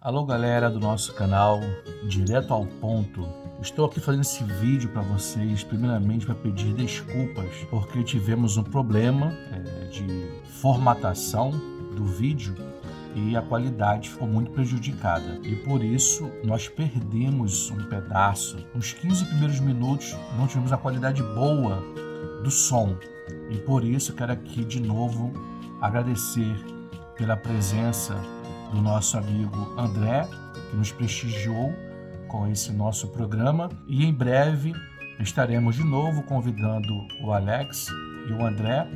Alô galera do nosso canal Direto ao Ponto. Estou aqui fazendo esse vídeo para vocês, primeiramente para pedir desculpas, porque tivemos um problema de formatação do vídeo e a qualidade ficou muito prejudicada. E por isso nós perdemos um pedaço. Nos 15 primeiros minutos não tivemos a qualidade boa do som. E por isso quero aqui de novo agradecer pela presença do nosso amigo André, que nos prestigiou com esse nosso programa. E em breve estaremos de novo convidando o Alex e o André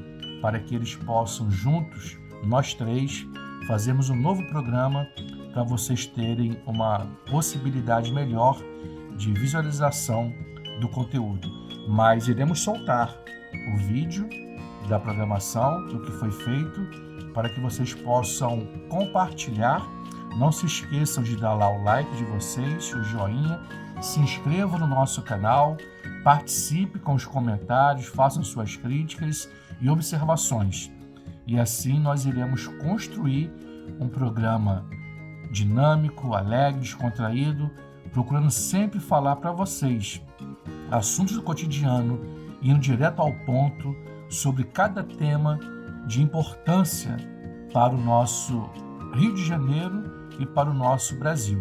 para que eles possam juntos, nós três, fazermos um novo programa para vocês terem uma possibilidade melhor de visualização do conteúdo. Mas iremos soltar o vídeo da programação, do que foi feito, para que vocês possam compartilhar. Não se esqueçam de dar lá o like de vocês, o joinha, se inscrevam no nosso canal, participe com os comentários, façam suas críticas e observações. E assim nós iremos construir um programa dinâmico, alegre, descontraído, procurando sempre falar para vocês assuntos do cotidiano, indo direto ao ponto sobre cada tema de importância para o nosso Rio de Janeiro e para o nosso Brasil.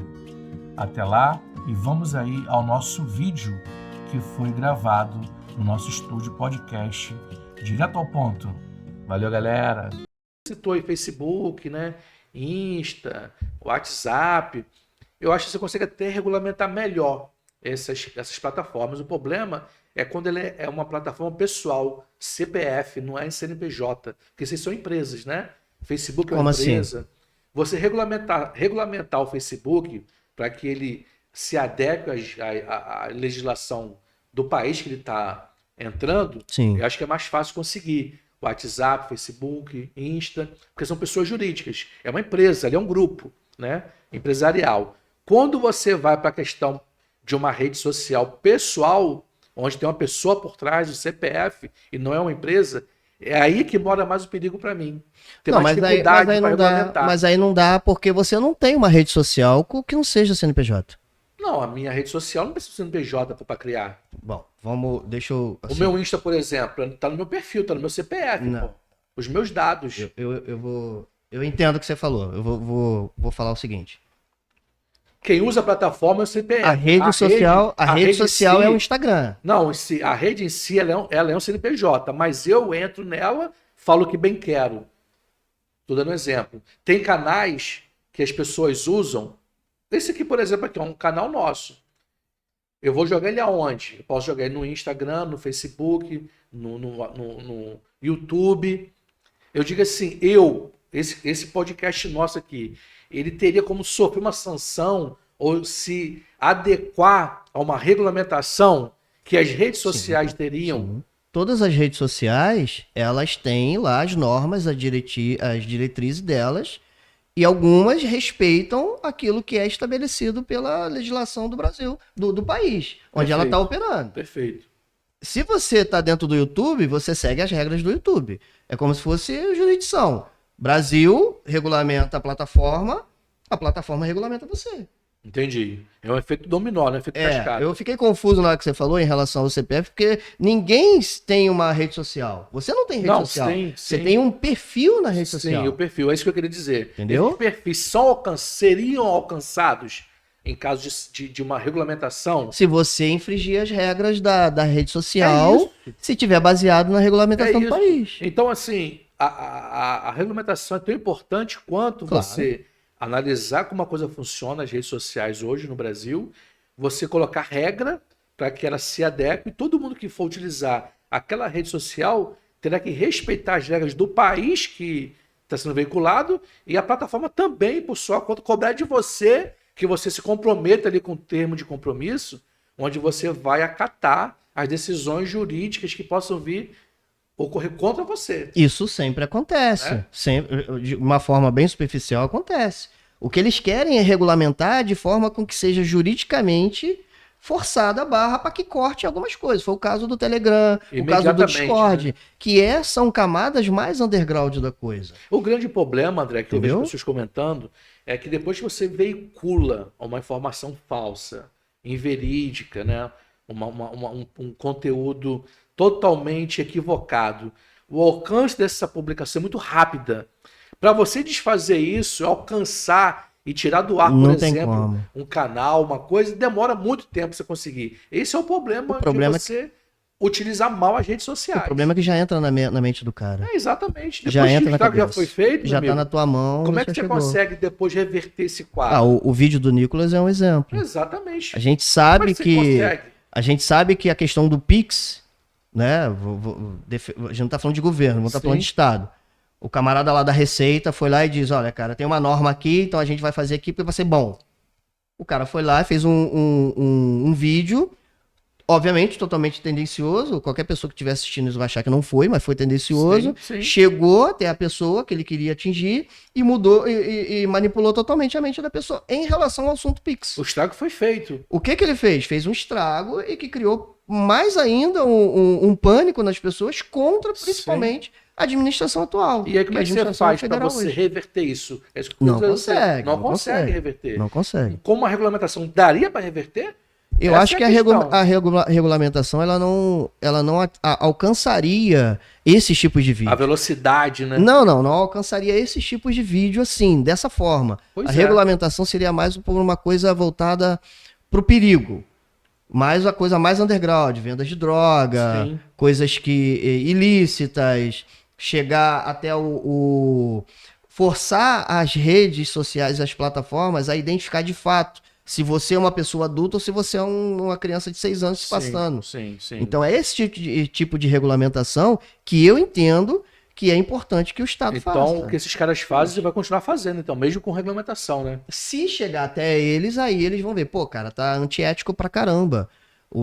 Até lá e vamos aí ao nosso vídeo que foi gravado no nosso estúdio podcast Direto ao Ponto. Valeu, galera! Citou aí Facebook, né? Insta, WhatsApp. Eu acho que você consegue até regulamentar melhor essas plataformas. O problema é quando ele é uma plataforma pessoal, CPF, não é CNPJ, porque vocês são empresas, né? Facebook é uma empresa. Assim? Você regulamentar o Facebook para que ele se adeque à legislação do país que ele está entrando, Sim. Eu acho que é mais fácil conseguir. WhatsApp, Facebook, Insta, porque são pessoas jurídicas. É uma empresa, ali é um grupo, né? Empresarial. Quando você vai para a questão de uma rede social pessoal, onde tem uma pessoa por trás do CPF e não é uma empresa, é aí que mora mais o perigo para mim. Tem mais dificuldade para regulamentar. Mas aí não dá porque você não tem uma rede social que não seja CNPJ. Não, a minha rede social não precisa de CNPJ para criar. Bom, deixa eu... Assim, o meu Insta, por exemplo, está no meu perfil, está no meu CPF, pô, os meus dados. Eu entendo o que você falou. Eu vou falar o seguinte. Quem usa a plataforma é o CPF. A rede social é o Instagram. Não, a rede em si ela é um CNPJ, mas eu entro nela, falo o que bem quero. Estou dando um exemplo. Tem canais que as pessoas usam. Esse aqui, por exemplo, aqui é um canal nosso. Eu vou jogar ele aonde? Eu posso jogar ele no Instagram, no Facebook, no YouTube. Eu digo assim, esse podcast nosso aqui, ele teria como sofrer uma sanção ou se adequar a uma regulamentação que as redes sociais teriam? Sim. Todas as redes sociais, elas têm lá as normas, as diretrizes delas, e algumas respeitam aquilo que é estabelecido pela legislação do Brasil, do país, onde ela está operando. Perfeito. Se você está dentro do YouTube, você segue as regras do YouTube. É como se fosse jurisdição. Brasil regulamenta a plataforma regulamenta você. Entendi. É um efeito dominó, né? Efeito cascata. Eu fiquei confuso na hora que você falou em relação ao CPF, porque ninguém tem uma rede social. Você não tem rede social. Você tem um perfil na rede social. Sim, o perfil. É isso que eu queria dizer. Entendeu? Esses perfis seriam alcançados em caso de uma regulamentação? Se você infringir as regras da rede social, se tiver baseado na regulamentação do país. Então, assim, a regulamentação é tão importante quanto você analisar como a coisa funciona, as redes sociais hoje no Brasil, você colocar regra para que ela se adeque, e todo mundo que for utilizar aquela rede social terá que respeitar as regras do país que está sendo veiculado e a plataforma também, por sua conta, cobrar de você que você se comprometa ali com o termo de compromisso, onde você vai acatar as decisões jurídicas que possam vir ocorrer contra você. Isso sempre acontece. Sempre, de uma forma bem superficial, acontece. O que eles querem é regulamentar de forma com que seja juridicamente forçada a barra para que corte algumas coisas. Foi o caso do Telegram, o caso do Imediatamente, Discord, né? que são camadas mais underground da coisa. O grande problema, André, que eu vejo Entendeu? pessoas comentando, é que depois que você veicula uma informação falsa, inverídica, né? Um conteúdo totalmente equivocado, o alcance dessa publicação é muito rápida. Para você desfazer isso, alcançar e tirar do ar, por Não tem exemplo, como. um canal, uma coisa, demora muito tempo para você conseguir. Esse é o problema, problema de você utilizar mal as redes sociais. O problema é que já entra na mente do cara. É, exatamente. Depois Já que entra o na estrago já cabeça. foi feito, Já meu tá amigo, na tua mão. como é já que você chegou. consegue depois reverter esse quadro? Ah, o vídeo do Nicolas é um exemplo. Exatamente. A gente Como é sabe que você que consegue? a gente sabe que a questão do Pix, né? A gente não tá falando de governo, não tá Sim. falando de Estado. O camarada lá da Receita foi lá e diz: olha, cara, tem uma norma aqui, então a gente vai fazer aqui porque vai ser bom. O cara foi lá e fez um vídeo, obviamente totalmente tendencioso. Qualquer pessoa que estiver assistindo isso vai achar que não foi, mas foi tendencioso. Sim, sim. Chegou até a pessoa que ele queria atingir e mudou e manipulou totalmente a mente da pessoa em relação ao assunto Pix. O estrago foi feito. O que ele fez? Fez um estrago e que criou mais ainda um pânico nas pessoas contra, principalmente, a administração atual. E aí como é que você administração faz para federal você hoje. reverter isso? É isso que eu Não tô dizendo. consegue, Não não consegue consegue. reverter. Não consegue. Como a regulamentação daria para reverter? Eu Essa acho é que a questão. a regulamentação ela não alcançaria esses tipos de A vídeo. velocidade, né? Não alcançaria esses tipos de vídeo assim, dessa forma. Pois a é. regulamentação seria mais por uma coisa voltada para o perigo. Mais a coisa mais underground, vendas de droga, Sim. coisas ilícitas, chegar até forçar as redes sociais, as plataformas a identificar de fato se você é uma pessoa adulta ou se você é uma criança de 6 anos se passando. Sim, sim. Então é esse tipo de regulamentação que eu entendo que é importante que o Estado Então, faça. o que esses caras fazem, você vai continuar fazendo, então, mesmo com regulamentação, né? Se chegar até eles, aí eles vão ver, pô, cara, tá antiético pra caramba.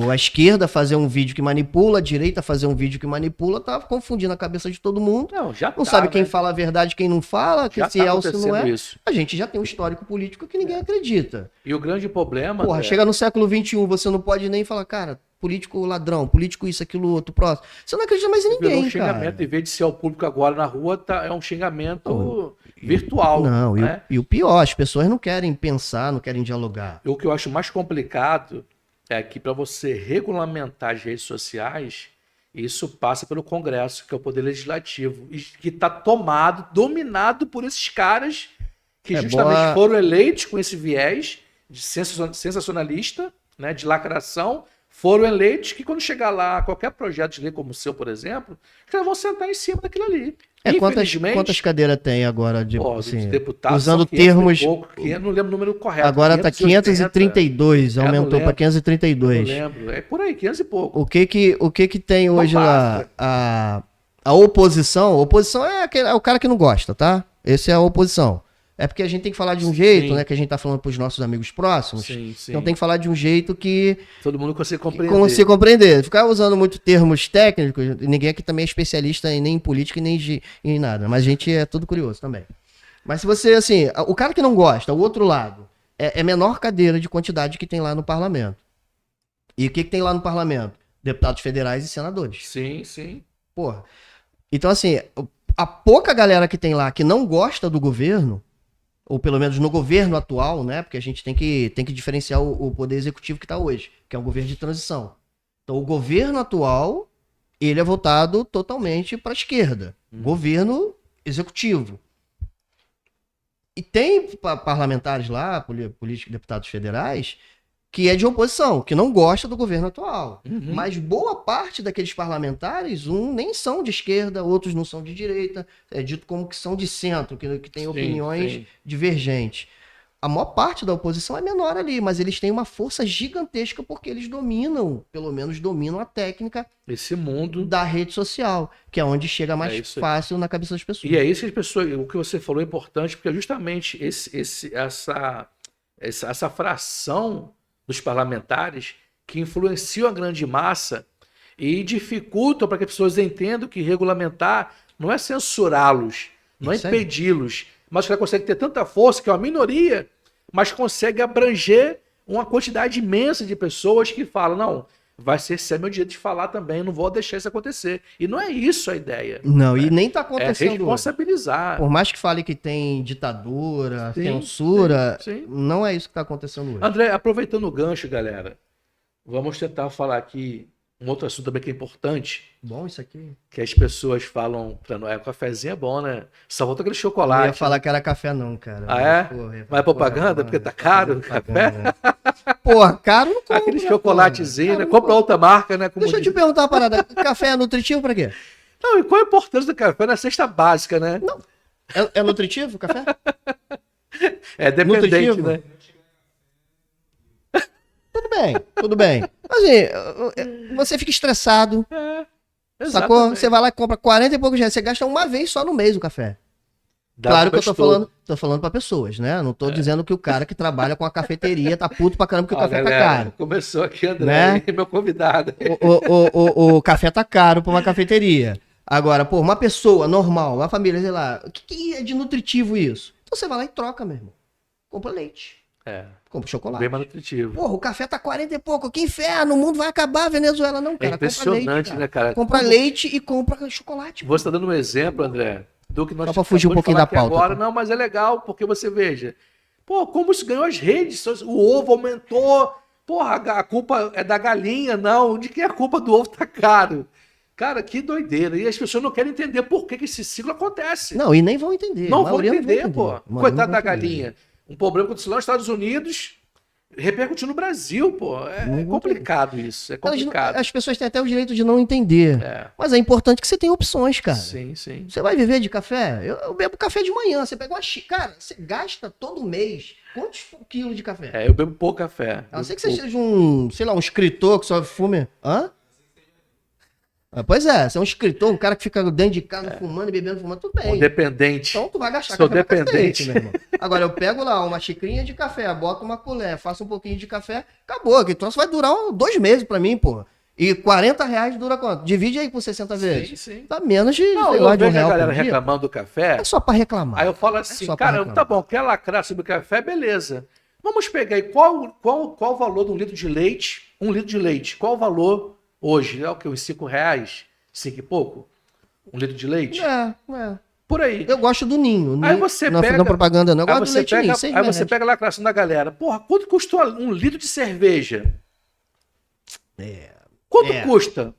A esquerda fazer um vídeo que manipula, a direita fazer um vídeo que manipula, tá confundindo a cabeça de todo mundo. Não, já Não tá, sabe quem né? fala a verdade, quem não fala, Já se tá é ou se não acontecendo é. isso. A gente já tem um histórico político que ninguém acredita. E o grande problema, Porra, André, chega no século XXI, você não pode nem falar, cara, político ladrão, político isso, aquilo, outro, próximo. Você não acredita mais em virou ninguém, um xingamento, cara. em vez de ser ao público agora na rua, é um xingamento virtual. Não, né? e o pior, as pessoas não querem pensar, não querem dialogar. E o que eu acho mais complicado é que para você regulamentar as redes sociais, isso passa pelo Congresso, que é o Poder Legislativo, e que está dominado por esses caras que justamente foram eleitos com esse viés de sensacionalista, né, de lacração, foram eleitos que quando chegar lá qualquer projeto de lei como o seu, por exemplo, os caras vão sentar em cima daquilo ali. Quantas cadeiras tem agora de os deputados usando são 500 termos. e pouco, eu não lembro o número correto. Agora tá 532, aumentou para 532. Eu não lembro. É por aí, 500 e pouco. O que tem hoje lá? A oposição. A oposição é o cara que não gosta, tá? Esse é a oposição. É porque a gente tem que falar de um jeito, Sim. né? Que a gente tá falando pros nossos amigos próximos. Sim, sim. Então tem que falar de um jeito que Todo mundo consegue compreender. consiga compreender. Ficar usando muito termos técnicos, ninguém aqui também é especialista nem em política e nem em nada. Mas a gente é tudo curioso também. Mas se você, assim, o cara que não gosta, o outro lado, é menor cadeira de quantidade que tem lá no parlamento. E o que tem lá no parlamento? Deputados federais e senadores. Sim, sim. Porra. Então, assim, a pouca galera que tem lá que não gosta do governo, ou pelo menos no governo atual, né? Porque a gente tem que diferenciar o poder executivo que está hoje, que é um governo de transição. Então, o governo atual, ele é voltado totalmente para a esquerda. Governo executivo. E tem parlamentares lá, políticos, deputados federais, que é de oposição, que não gosta do governo atual. Uhum. Mas boa parte daqueles parlamentares, nem são de esquerda, outros não são de direita, é dito como que são de centro, que tem Sim, opiniões sim. divergentes. A maior parte da oposição é menor ali, mas eles têm uma força gigantesca porque eles dominam, pelo menos dominam a técnica Esse mundo. da rede social, que é onde chega mais isso aí. fácil na cabeça das pessoas. E é isso que as pessoas. O que você falou é importante, porque justamente essa fração dos parlamentares que influenciam a grande massa e dificultam para que as pessoas entendam que regulamentar não é censurá-los, não é Isso aí. impedi-los, mas que ela consegue ter tanta força que é uma minoria, mas consegue abranger uma quantidade imensa de pessoas que falam, não, vai ser esse é meu direito de falar também, eu não vou deixar isso acontecer. E não é isso a ideia. Não, e nem tá É acontecendo hoje. responsabilizar. Por mais que fale que tem ditadura, Sim, censura, sim. não é isso que tá acontecendo hoje. André, aproveitando o gancho, galera, vamos tentar falar aqui um outro assunto também que é importante, Bom isso aqui. que as pessoas falam pra nós, o cafezinho é bom, né? Só falta aquele Eu chocolate. ia falar que era café não, cara. Ah, é? Porra, Mas é propaganda? Porque tá caro o café? Porra, caro não compra. Aquele né, chocolatezinho, porra? né? Caro não Compra outra marca, né? Como Deixa eu te diz. perguntar uma parada. Café é nutritivo pra quê? Não, e qual a importância do café na cesta básica, né? Não. É nutritivo o café? É dependente, Nutritivo? né? Tudo bem, tudo bem. Mas assim, você fica estressado, sacou? Exatamente. Você vai lá e compra 40 e poucos reais. Você gasta uma vez só no mês o café. Dá Claro que pro eu tô mês todo. falando pra pessoas, né? Não tô dizendo que o cara que trabalha com a cafeteria tá puto pra caramba que o Ó, café tá galera, caro. começou aqui, André, Né? meu convidado. O café tá caro pra uma cafeteria. Agora, pô, uma pessoa normal, uma família, sei lá, o que é de nutritivo isso? Então você vai lá e troca, meu irmão. Compra leite, É, compra chocolate. bem mais nutritivo. Porra, o café tá 40 e pouco. Que inferno, o mundo vai acabar, Venezuela. Não, É cara. impressionante, né, cara? Compra leite e compra chocolate. Você está dando um exemplo, André, do que nós Só pra fugir um acabamos de pouquinho falar da aqui pauta, agora. tá? Não, mas é legal, porque você veja. Pô, como isso ganhou as redes, o ovo aumentou. Porra, a culpa é da galinha, não. De quem a culpa do ovo tá caro? Cara, que doideira. E as pessoas não querem entender por que que esse ciclo acontece. Não, e nem vão entender. Não A vão maioria entender, pô. A maioria Coitado não da vai entender. galinha. Um problema que aconteceu lá nos Estados Unidos repercutiu no Brasil, pô. É Não vão complicado isso. É Elas não- complicado. As pessoas têm até o direito de não entender. É. Mas é importante que você tenha opções, cara. Sim, sim. Você vai viver de café? Eu bebo café de manhã. Você pega uma xícara. Cara, você gasta todo mês quantos quilos de café? É, eu bebo pouco café. A não ser que Bebo você seja um, sei lá, um escritor que só fume. Hã? Ah, pois é, você é um escritor, um cara que fica dentro de casa fumando e bebendo, fumando, tudo pouco. bem. Dependente. Então tu vai gastar Sou café pra dependente. cacete, meu irmão. Agora eu pego lá uma xicrinha de café, boto uma colher, faço um pouquinho de café, acabou. Que troço vai durar 2 meses pra mim, pô. E R$ 40 dura quanto? Divide aí por 60 vezes. Sim, sim. Dá menos de, Não, sei eu lá, de vejo a R$ 1 galera por dia. reclamando do café. É só pra reclamar. Aí eu falo assim, só pra cara, reclamar. tá bom, quer lacrar sobre o café, beleza. Vamos pegar aí qual o valor de um litro de leite? Um litro de leite, qual o valor hoje? É o que? Uns R$ 5? 5 e pouco? Um litro de leite? É. Por aí. Eu gosto do ninho. Aí você não pega- fiz propaganda, não. Eu Aí gosto do você leite ninho. pega, 6 aí você reais. pega a lacração da galera. Porra, quanto custou um litro de cerveja? Quanto É. custa?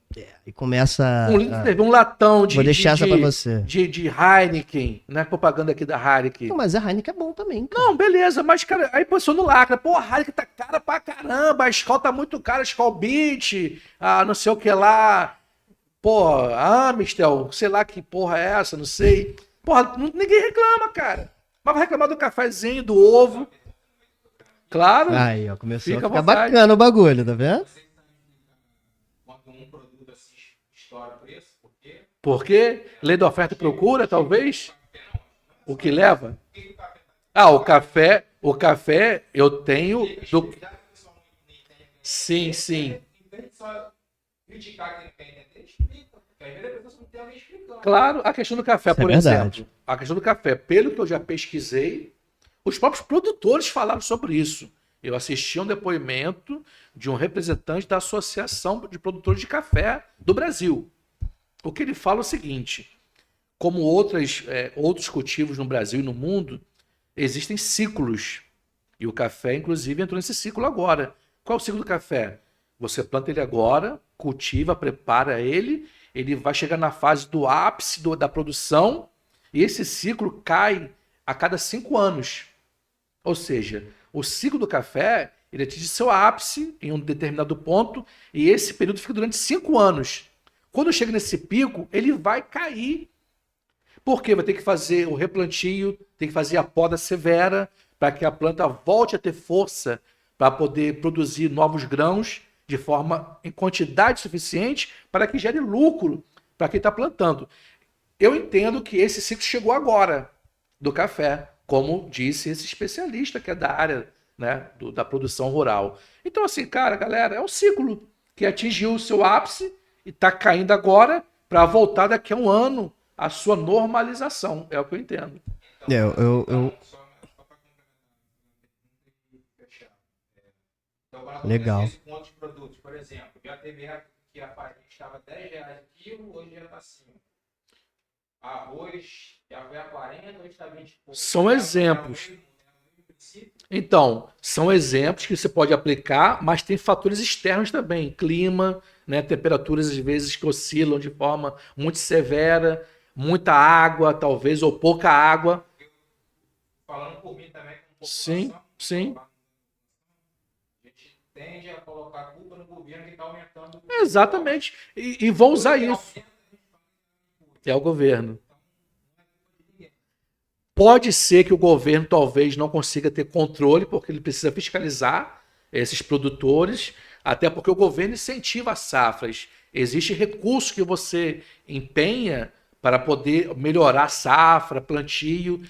E começa. Um litro de cerveja, um latão de, Vou deixar essa de, pra você. de Heineken, né? Propaganda aqui da Heineken. Não, mas a Heineken é bom também, cara. Não, beleza, mas, cara, aí passou no lacra. Pô, a Heineken tá cara pra caramba, a Skol tá muito cara, a Skol Beach, a não sei o que lá. Pô, a Amistel, sei lá que porra é essa, não sei. Porra, ninguém reclama, cara. Mas vai reclamar do cafezinho, do ovo. Claro. Aí, ó, começou Fica a à ficar vontade. bacana o bagulho, tá vendo? Quando um produto assim estoura o preço, porque Por quê? Lei da oferta e procura, talvez? O que leva? Ah, o café eu tenho do... já que o pessoal não entende, Sim, sim. em vez de só criticar quem não quer entender, explica. Porque às vezes a pessoa não tem alguém explicando. Claro, a questão do café, Isso é por verdade. exemplo. A questão do café, pelo que eu já pesquisei, os próprios produtores falaram sobre isso. Eu assisti a um depoimento de um representante da Associação de Produtores de Café do Brasil. O que ele fala é o seguinte: como outros cultivos no Brasil e no mundo, existem ciclos. E o café, inclusive, entrou nesse ciclo agora. Qual é o ciclo do café? Você planta ele agora, cultiva, prepara ele, ele vai chegar na fase do ápice da produção, e esse ciclo cai a cada 5 anos. Ou seja, o ciclo do café, ele atinge seu ápice em um determinado ponto, e esse período fica durante 5 anos. Quando chega nesse pico, ele vai cair. Porque vai ter que fazer o replantio, tem que fazer a poda severa, para que a planta volte a ter força para poder produzir novos grãos de forma em quantidade suficiente para que gere lucro para quem está plantando. Eu entendo que esse ciclo chegou agora do café, como disse esse especialista que é da área, né, da produção rural. Então, assim, cara, galera, é um ciclo que atingiu o seu ápice e está caindo agora para voltar daqui a um ano à sua normalização. É o que eu entendo. Eu... Só para complementar e fechar. agora Legal. acontece isso com outros produtos. Por exemplo, já teve época que a farinha estava R$10 o quilo, hoje já está 5. Arroz já foi a 40, hoje está 20 e pouco. São exemplos. Então, são exemplos que você pode aplicar, mas tem fatores externos também. Clima, né, temperaturas às vezes que oscilam de forma muito severa, muita água, talvez, ou pouca água. Falando por mim também, como Sim, população, sim. a gente tende a colocar a culpa no governo que está aumentando. Exatamente. E vão usar isso. É o governo. Pode ser que o governo talvez não consiga ter controle, porque ele precisa fiscalizar esses produtores, até porque o governo incentiva as safras. Existe recurso que você empenha para poder melhorar a safra, plantio.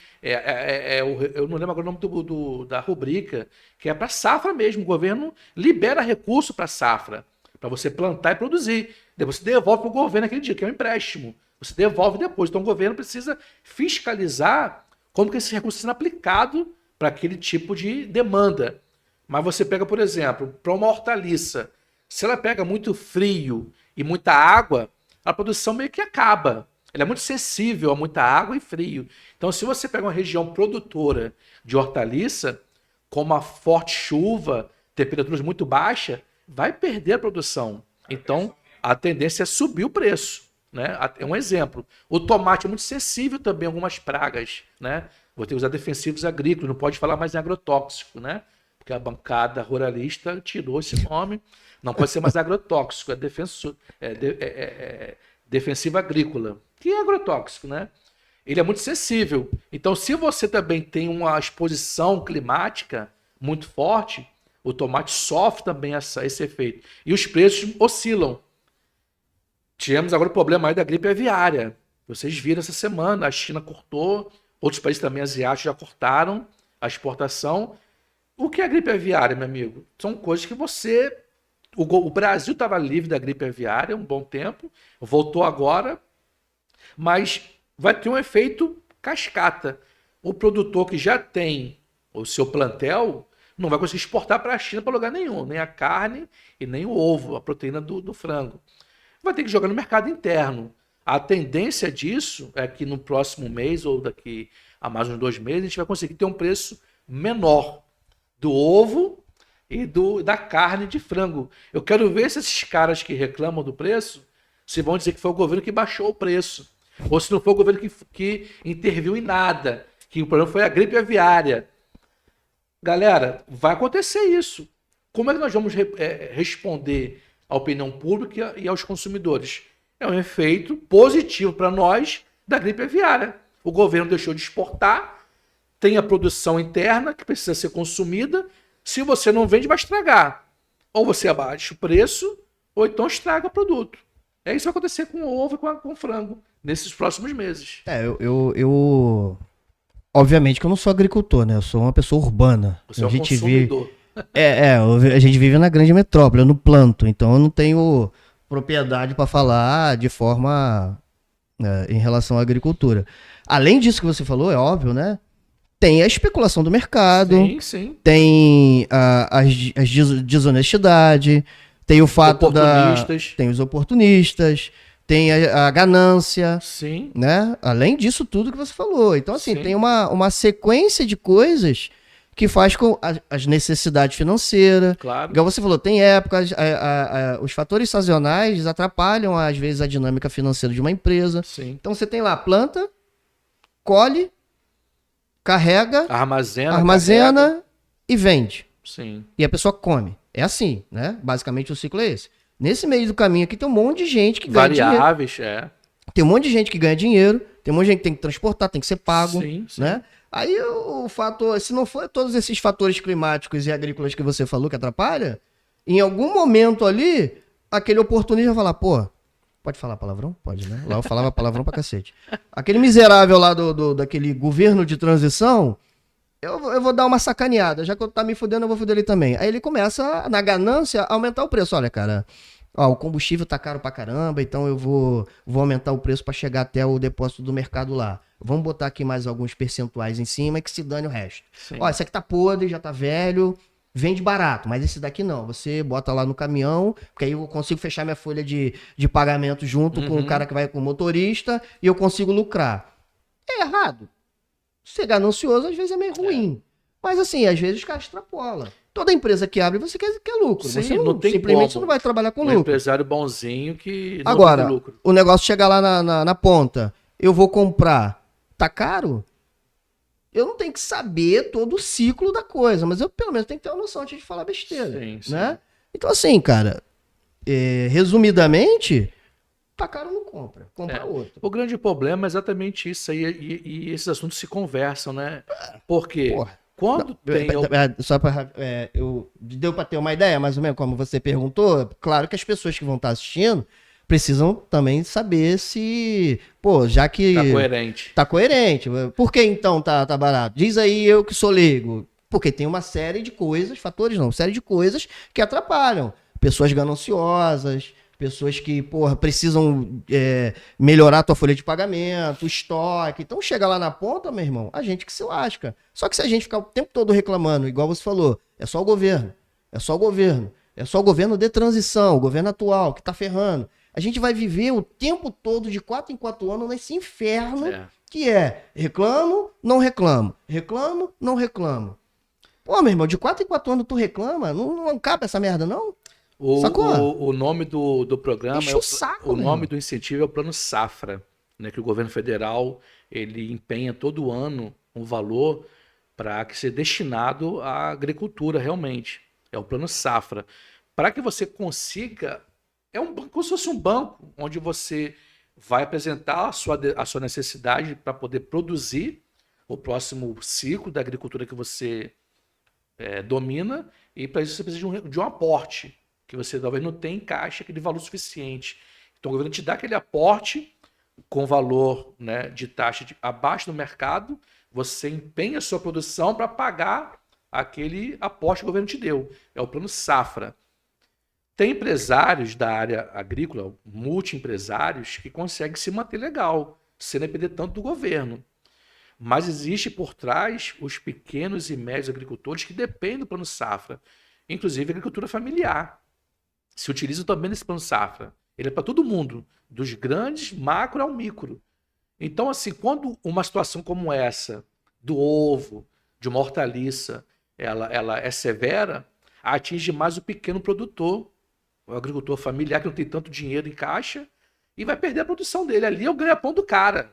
Eu não lembro agora o nome da rubrica, que é para safra mesmo. O governo libera recurso para safra, para você plantar e produzir. Depois você devolve para o governo aquele dia, que é um empréstimo. Você devolve depois. Então o governo precisa fiscalizar como que esse recurso está sendo aplicado para aquele tipo de demanda. Mas você pega, por exemplo, para uma hortaliça, se ela pega muito frio e muita água, a produção meio que acaba. Ela é muito sensível a muita água e frio. Então, se você pega uma região produtora de hortaliça, com uma forte chuva, temperaturas muito baixas, vai perder a produção. Então, a tendência é subir o preço. Né? É um exemplo. O tomate é muito sensível também a algumas pragas. Né? Vou ter que usar defensivos agrícolas, não pode falar mais em agrotóxico, né? Porque a bancada ruralista tirou esse nome. Não pode ser mais agrotóxico, defensivo agrícola, que é agrotóxico, né? Ele é muito sensível. Então, se você também tem uma exposição climática muito forte, o tomate sofre também esse efeito. E os preços oscilam. Tivemos agora o problema aí da gripe aviária. Vocês viram essa semana, a China cortou, outros países também asiáticos já cortaram a exportação. O que é a gripe aviária, meu amigo? São coisas que você... O Brasil estava livre da gripe aviária há um bom tempo, voltou agora, mas vai ter um efeito cascata. O produtor que já tem o seu plantel não vai conseguir exportar para a China para lugar nenhum, nem a carne e nem o ovo, a proteína do frango. Vai ter que jogar no mercado interno. A tendência disso é que no próximo mês ou daqui a mais uns 2 meses a gente vai conseguir ter um preço menor do ovo e da carne de frango. Eu quero ver se esses caras que reclamam do preço se vão dizer que foi o governo que baixou o preço ou se não foi o governo que interviu em nada, que o problema foi a gripe aviária. Galera, vai acontecer isso. Como é que nós vamos responder à opinião pública e aos consumidores? É um efeito positivo para nós da gripe aviária. O governo deixou de exportar, tem a produção interna que precisa ser consumida. Se você não vende, vai estragar. Ou você abaixa o preço, ou então estraga o produto. É isso que vai acontecer com o ovo e com o frango nesses próximos meses. Eu obviamente que eu não sou agricultor, né? Eu sou uma pessoa urbana. Você é um consumidor. consumidor. A gente vive na grande metrópole, eu não planto, então eu não tenho propriedade para falar de forma em relação à agricultura. Além disso que você falou, é óbvio, né? Tem a especulação do mercado, Sim, sim. tem as desonestidade, tem o fato tem os oportunistas, tem a ganância, Sim. né? Além disso tudo que você falou. Então, assim, Sim. tem uma sequência de coisas que faz com as necessidades financeiras. Claro. Igual você falou, tem épocas, os fatores sazonais atrapalham, às vezes, a dinâmica financeira de uma empresa. Sim. Então, você tem lá, planta, colhe, carrega, armazena e vende. Sim. E a pessoa come. É assim, né? Basicamente o ciclo é esse. Nesse meio do caminho aqui tem um monte de gente que ganha dinheiro. Variáveis, Tem um monte de gente que ganha dinheiro, tem um monte de gente que tem que transportar, tem que ser pago, Sim, sim. né? Aí o fator, se não for todos esses fatores climáticos e agrícolas que você falou que atrapalha, em algum momento ali, aquele oportunista vai falar, pô, pode falar palavrão? Pode, né? Lá eu falava palavrão pra cacete. Aquele miserável lá daquele governo de transição, eu vou dar uma sacaneada, já que eu tá me fudendo, eu vou fuder ele também. Aí ele começa, na ganância, a aumentar o preço. Olha, cara, ó, o combustível tá caro pra caramba, então eu vou aumentar o preço pra chegar até o depósito do mercado lá. Vamos botar aqui mais alguns percentuais em cima e que se dane o resto. Sim. Ó, esse aqui tá podre, já tá velho, vende barato, mas esse daqui não. Você bota lá no caminhão, porque aí eu consigo fechar minha folha de pagamento junto com o cara que vai com o motorista e eu consigo lucrar. É errado. Ser ganancioso às vezes é meio ruim. Mas assim, às vezes os caras extrapolam. Toda empresa que abre, você quer lucro. Sim, você não tem simplesmente como. você não vai trabalhar com Um lucro. empresário bonzinho que não Agora, tem lucro. o negócio chega lá na ponta, eu vou comprar, tá caro? Eu não tenho que saber todo o ciclo da coisa, mas eu pelo menos tenho que ter uma noção antes de falar besteira, Sim, sim. né? Então assim, cara, resumidamente, tá caro, não compra, compra outro. O grande problema é exatamente isso aí, e esses assuntos se conversam, né? Porque Porra. quando tem... Só pra, deu pra ter uma ideia, mais ou menos, como você perguntou, claro que as pessoas que vão estar assistindo precisam também saber se, pô, já que... Tá coerente. Tá coerente. Por que então tá barato? Diz aí eu que sou leigo. Porque tem uma série de coisas, fatores não, série de coisas que atrapalham. Pessoas gananciosas, pessoas que, porra, precisam melhorar a tua folha de pagamento, estoque. Então chega lá na ponta, meu irmão, a gente que se lasca. Só que se a gente ficar o tempo todo reclamando, igual você falou, é só o governo, é só o governo, é só o governo de transição, o governo atual que tá ferrando. A gente vai viver o tempo todo, de 4 em 4 anos, nesse inferno que é reclamo, não reclamo. Reclamo, não reclamo. Pô, meu irmão, de 4 em 4 anos tu reclama? Não cabe essa merda, não? Sacou? O nome do programa, Enche o saco, o meu nome irmão. do incentivo é o Plano Safra, né, que o governo federal ele empenha todo ano um valor para que seja destinado à agricultura realmente. É o Plano Safra. Para que você consiga... É como se fosse um banco, onde você vai apresentar a sua necessidade para poder produzir o próximo ciclo da agricultura que você domina, e para isso você precisa de um aporte, que você talvez não tenha em caixa aquele valor suficiente. Então o governo te dá aquele aporte com valor, né, de taxa abaixo do mercado, você empenha a sua produção para pagar aquele aporte que o governo te deu. É o Plano Safra. Tem empresários da área agrícola, multi-empresários, que conseguem se manter legal, sem depender tanto do governo. Mas existe por trás os pequenos e médios agricultores que dependem do Plano Safra, inclusive a agricultura familiar. Se utiliza também desse Plano Safra. Ele é para todo mundo, dos grandes, macro ao micro. Então, assim, quando uma situação como essa, do ovo, de uma hortaliça, ela é severa, atinge mais o pequeno produtor, o agricultor familiar que não tem tanto dinheiro em caixa, e vai perder a produção dele. Ali é o ganha-pão do cara.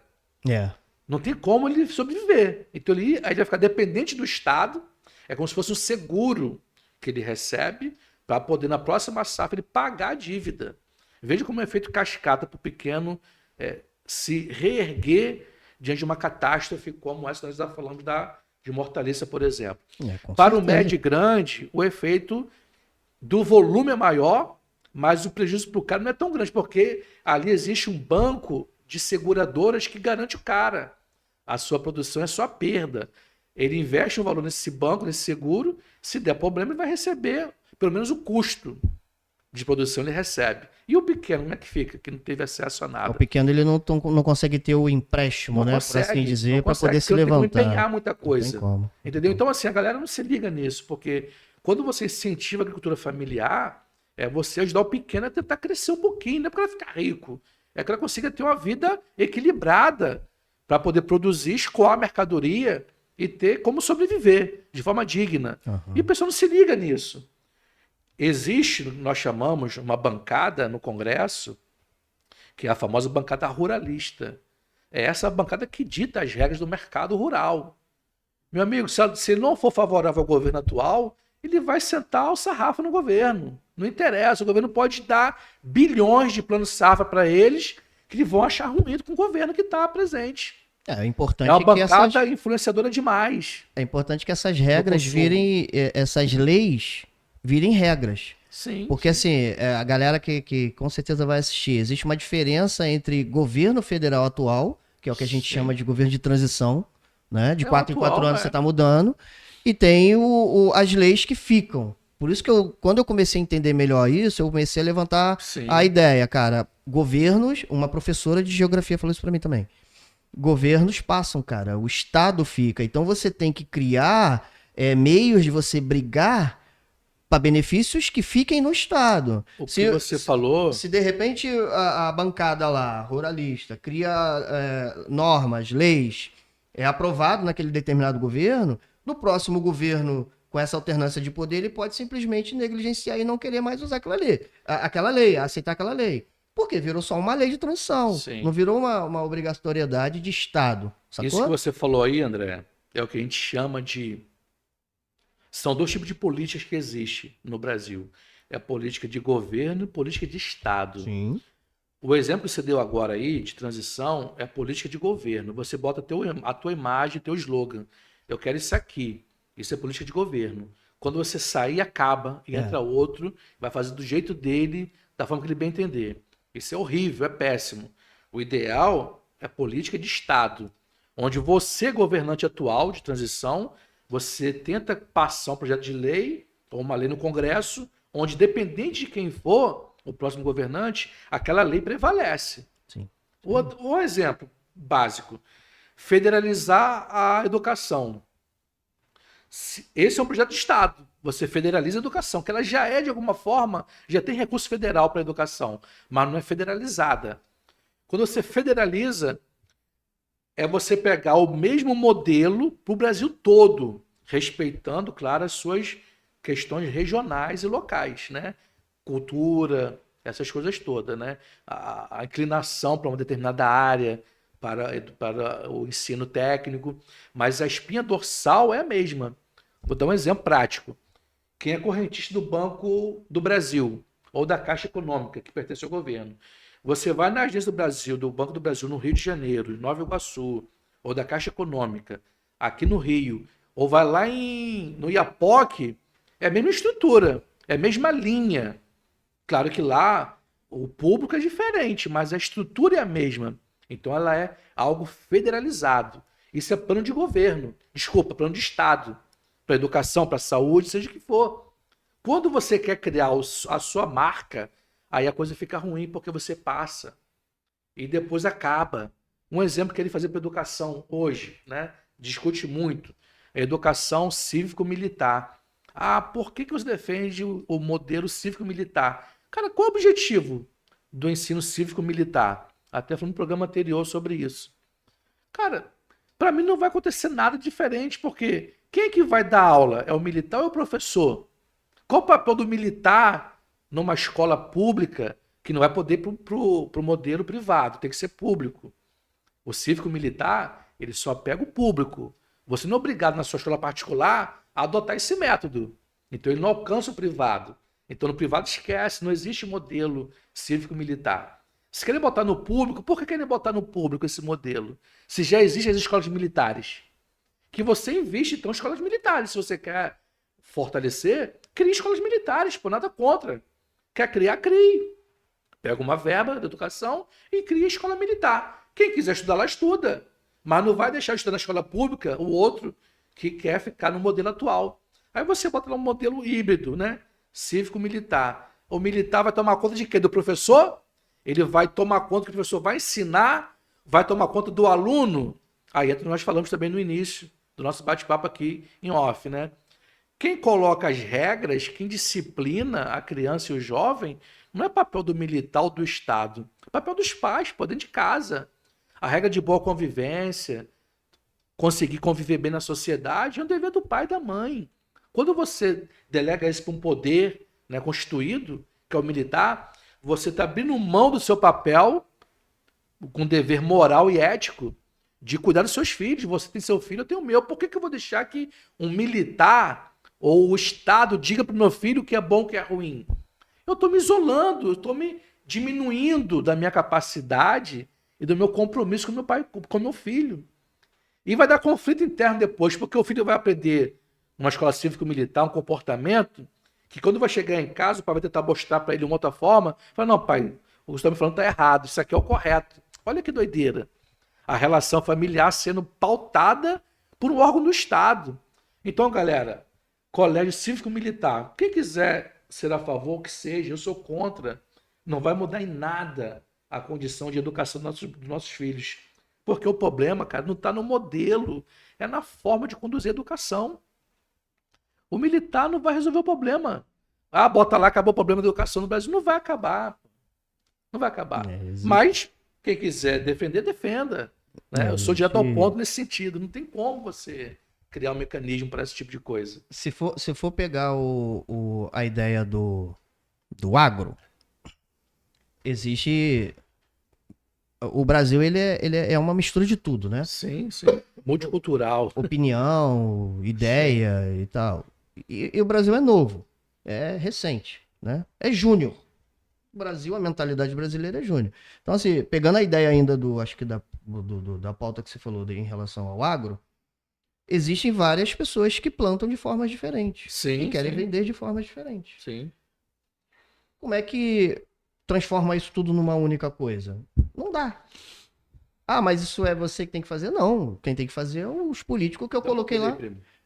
Não tem como ele sobreviver. Então aí ele vai ficar dependente do Estado, é como se fosse um seguro que ele recebe para poder, na próxima safra, ele pagar a dívida. Veja como é feito cascata para o pequeno se reerguer diante de uma catástrofe como essa que nós estamos falando de uma hortaliça, por exemplo. Para o médio e grande, o efeito do volume é maior, mas o prejuízo para o cara não é tão grande, porque ali existe um banco de seguradoras que garante o cara. A sua produção é sua perda. Ele investe um valor nesse banco, nesse seguro, se der problema ele vai receber, pelo menos o custo de produção ele recebe. E o pequeno, como é que fica? Que não teve acesso a nada. O pequeno ele não consegue ter o empréstimo, né? Por assim dizer, para poder se levantar. Tem que empenhar muita coisa. Não tem como. Entendeu? Então, assim, a galera não se liga nisso, porque quando você incentiva a agricultura familiar, é você ajudar o pequeno a tentar crescer um pouquinho, não é para ela ficar rico. É que ela consiga ter uma vida equilibrada para poder produzir, escoar a mercadoria e ter como sobreviver de forma digna. E o pessoal não se liga nisso. Existe, nós chamamos, uma bancada no Congresso, que é a famosa bancada ruralista. É essa bancada que dita as regras do mercado rural. Meu amigo, se ele não for favorável ao governo atual, ele vai sentar o sarrafo no governo. Não interessa, o governo pode dar bilhões de plano safra para eles, que eles vão achar ruim com o governo que está presente. É importante é uma que bancada influenciadora demais. É importante que essas regras virem, essas leis virem regras. Sim. Porque assim, a galera que com certeza vai assistir, existe uma diferença entre governo federal atual, que é o que a gente chama de governo de transição, né? De 4 em 4 anos você está mudando, e tem as leis que ficam. Por isso que quando eu comecei a entender melhor isso, eu comecei a levantar a ideia, cara. Governos, uma professora de geografia falou isso para mim também. Governos passam, cara. O Estado fica. Então você tem que criar meios de você brigar para benefícios que fiquem no Estado. O que você falou... Se de repente a bancada lá, ruralista, cria normas, leis, é aprovado naquele determinado governo, no próximo governo, com essa alternância de poder, ele pode simplesmente negligenciar e não querer mais usar aquela lei, aceitar aquela lei. Porque virou só uma lei de transição, Sim. não virou uma obrigatoriedade de Estado, sacou? Isso que você falou aí, André, é o que a gente chama de... São dois tipos de políticas que existem no Brasil. É a política de governo e política de Estado. Sim. O exemplo que você deu agora aí, de transição, é a política de governo. Você bota a tua imagem, teu slogan. Eu quero isso aqui. Isso é política de governo. Quando você sair, acaba, e entra outro, vai fazer do jeito dele, da forma que ele bem entender. Isso é horrível, é péssimo. O ideal é a política de Estado, onde você, governante atual de transição, você tenta passar um projeto de lei ou uma lei no Congresso, onde, dependente de quem for o próximo governante, aquela lei prevalece. Sim. O exemplo básico, federalizar a educação. Esse é um projeto de Estado. Você federaliza a educação, que ela já é, de alguma forma, já tem recurso federal para a educação, mas não é federalizada. Quando você federaliza, é você pegar o mesmo modelo para o Brasil todo, respeitando, claro, as suas questões regionais e locais, né? Cultura, essas coisas todas, né? A inclinação para uma determinada área, para o ensino técnico, mas a espinha dorsal é a mesma. Vou dar um exemplo prático. Quem é correntista do Banco do Brasil ou da Caixa Econômica, que pertence ao governo, você vai na agência do Brasil, do Banco do Brasil, no Rio de Janeiro, em Nova Iguaçu, ou da Caixa Econômica, aqui no Rio, ou vai lá no Iapoque, é a mesma estrutura, é a mesma linha. Claro que lá o público é diferente, mas a estrutura é a mesma. Então ela é algo federalizado. Isso é plano de governo, desculpa, plano de Estado, para educação, para saúde, seja o que for. Quando você quer criar a sua marca, aí a coisa fica ruim porque você passa e depois acaba. Um exemplo que ele fazer para educação hoje, né? Discute muito, é educação cívico-militar. Ah, por que você defende o modelo cívico-militar? Cara, qual é o objetivo do ensino cívico-militar? Até foi um programa anterior sobre isso. Cara, para mim não vai acontecer nada diferente, porque quem é que vai dar aula? É o militar ou é o professor? Qual o papel do militar numa escola pública que não vai poder ir para o modelo privado? Tem que ser público. O cívico-militar, ele só pega o público. Você não é obrigado na sua escola particular a adotar esse método. Então ele não alcança o privado. Então no privado esquece, não existe modelo cívico-militar. Se querem botar no público, por que querem botar no público esse modelo? Se já existem as escolas militares. Que você investe, então, em escolas militares. Se você quer fortalecer, crie escolas militares, por nada contra. Quer criar, crie. Pega uma verba de educação e cria escola militar. Quem quiser estudar lá, estuda. Mas não vai deixar de estudar na escola pública o outro que quer ficar no modelo atual. Aí você bota lá um modelo híbrido, né? Cívico-militar. O militar vai tomar conta de quê? Do professor? Ele vai tomar conta que o professor vai ensinar, vai tomar conta do aluno. Aí nós falamos também no início do nosso bate-papo aqui em off, né? Quem coloca as regras, quem disciplina a criança e o jovem, não é papel do militar ou do Estado. É papel dos pais, pô, dentro de casa. A regra de boa convivência, conseguir conviver bem na sociedade, é um dever do pai e da mãe. Quando você delega isso para um poder, né, constituído, que é o militar, você está abrindo mão do seu papel, com dever moral e ético, de cuidar dos seus filhos. Você tem seu filho, eu tenho o meu. Por que eu vou deixar que um militar ou o Estado diga para o meu filho o que é bom e o que é ruim? Eu estou me isolando, eu estou me diminuindo da minha capacidade e do meu compromisso com meu pai, com meu filho. E vai dar conflito interno depois, porque o filho vai aprender numa escola cívico-militar um comportamento que quando vai chegar em casa, o pai vai tentar mostrar para ele uma outra forma, fala, não, pai, o que você está me falando está errado, isso aqui é o correto. Olha que doideira. A relação familiar sendo pautada por um órgão do Estado. Então, galera, colégio cívico-militar, quem quiser ser a favor, que seja, eu sou contra. Não vai mudar em nada a condição de educação dos nossos filhos. Porque o problema, cara, não está no modelo, é na forma de conduzir a educação. O militar não vai resolver o problema. Ah, bota lá, acabou o problema da educação no Brasil. Não vai acabar. Não vai acabar. Mas quem quiser defender, defenda. Né? Eu sou direto ao ponto nesse sentido. Não tem como você criar um mecanismo para esse tipo de coisa. Se for pegar a ideia do agro, existe... O Brasil, ele é uma mistura de tudo, né? Sim. Multicultural. Opinião, ideia e tal. E o Brasil é novo. É recente, né? É júnior. O Brasil, a mentalidade brasileira é júnior. Então, assim, pegando a ideia ainda acho que da pauta que você falou em relação ao agro, existem várias pessoas que plantam de formas diferentes. Sim, e querem sim. vender de formas diferentes. Sim. Como é que transforma isso tudo numa única coisa? Não dá. Ah, mas isso é você que tem que fazer? Não. Quem tem que fazer é os políticos que eu coloquei lá.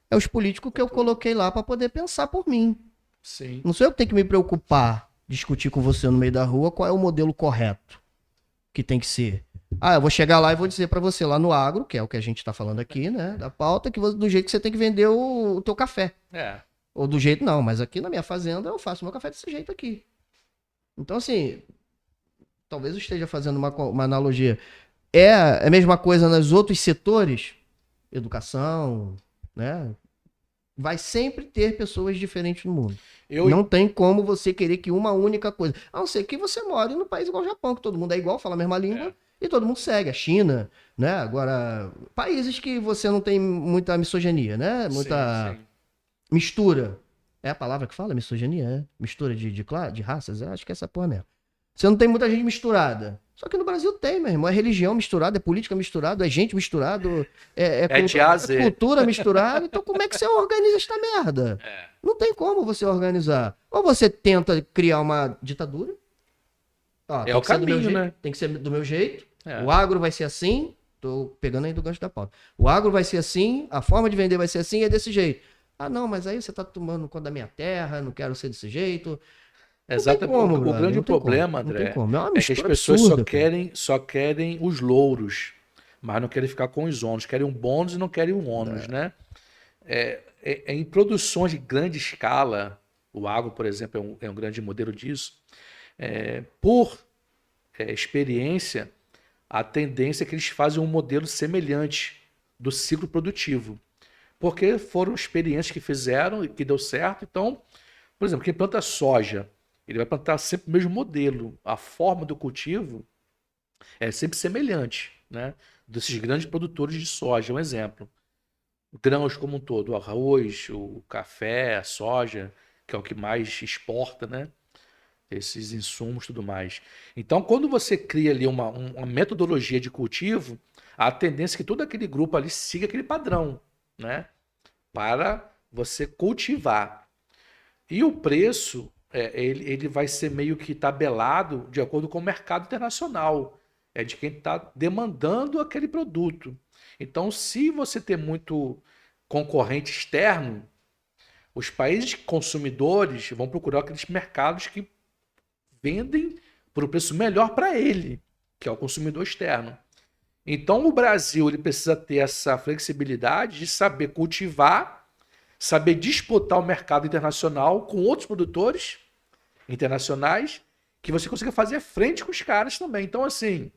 É os políticos que eu coloquei lá para poder pensar por mim. Sim. Não sou eu que tenho que me preocupar, discutir com você no meio da rua qual é o modelo correto que tem que ser. Ah, eu vou chegar lá e vou dizer para você lá no agro, que é o que a gente tá falando aqui, né, da pauta, que do jeito que você tem que vender o teu café. Ou do jeito não, mas aqui na minha fazenda eu faço meu café desse jeito aqui. Então, assim, talvez eu esteja fazendo uma analogia. É a mesma coisa nos outros setores, educação, né? Vai sempre ter pessoas diferentes no mundo. Não tem como você querer que uma única coisa... A não ser que você more num país igual o Japão, que todo mundo é igual, fala a mesma língua, e todo mundo segue. A China, né? Agora, países que você não tem muita misoginia, né? Muita mistura. É a palavra que fala, misoginia? É? Mistura de raças? Eu acho que é essa porra mesmo. Você não tem muita gente misturada. Só que no Brasil tem, meu irmão. É religião misturada, é política misturada, é gente misturada, é cultura misturada. Então como é que você organiza esta merda? Não tem como você organizar. Ou você tenta criar uma ditadura. Ó, é o caminho, né? Tem que ser do meu jeito. O agro vai ser assim. Tô pegando aí do gancho da pauta. O agro vai ser assim, a forma de vender vai ser assim, é desse jeito. Ah, não, mas aí você tá tomando conta da minha terra, não quero ser desse jeito. Exatamente. O grande problema, André, é que as pessoas só querem os louros, mas não querem ficar com os ônus. Querem um bônus e não querem um ônus, né? Em produções de grande escala, o agro, por exemplo, é um grande modelo disso. Por experiência, a tendência é que eles fazem um modelo semelhante do ciclo produtivo. Porque foram experiências que fizeram e que deu certo. Então, por exemplo, quem planta soja, ele vai plantar sempre o mesmo modelo. A forma do cultivo é sempre semelhante, né? Desses grandes produtores de soja, um exemplo. Grãos como um todo, o arroz, o café, a soja, que é o que mais exporta, né? Esses insumos e tudo mais. Então, quando você cria ali uma metodologia de cultivo, a tendência é que todo aquele grupo ali siga aquele padrão, né? Para você cultivar. E o preço, ele vai ser meio que tabelado de acordo com o mercado internacional. É de quem está demandando aquele produto. Então, se você tem muito concorrente externo, os países consumidores vão procurar aqueles mercados que vendem por um preço melhor para ele, que é o consumidor externo. Então, o Brasil ele precisa ter essa flexibilidade de saber cultivar, saber disputar o mercado internacional com outros produtores internacionais, que você consiga fazer frente com os caras também. Então, assim,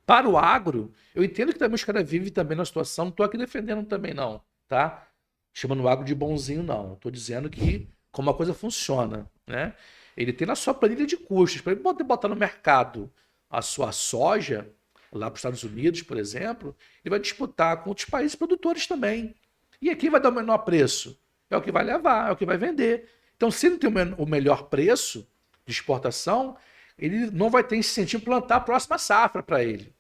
para o agro, eu entendo que também os caras vivem também na situação, não estou aqui defendendo também não, tá? Chamando o agro de bonzinho, não. Estou dizendo que como a coisa funciona, né? Ele tem na sua planilha de custos, para ele poder botar no mercado a sua soja, lá para os Estados Unidos, por exemplo, ele vai disputar com outros países produtores também. E aqui vai dar o menor preço. É o que vai levar, é o que vai vender. Então, se ele tem o melhor preço de exportação, ele não vai ter incentivo para plantar a próxima safra para ele.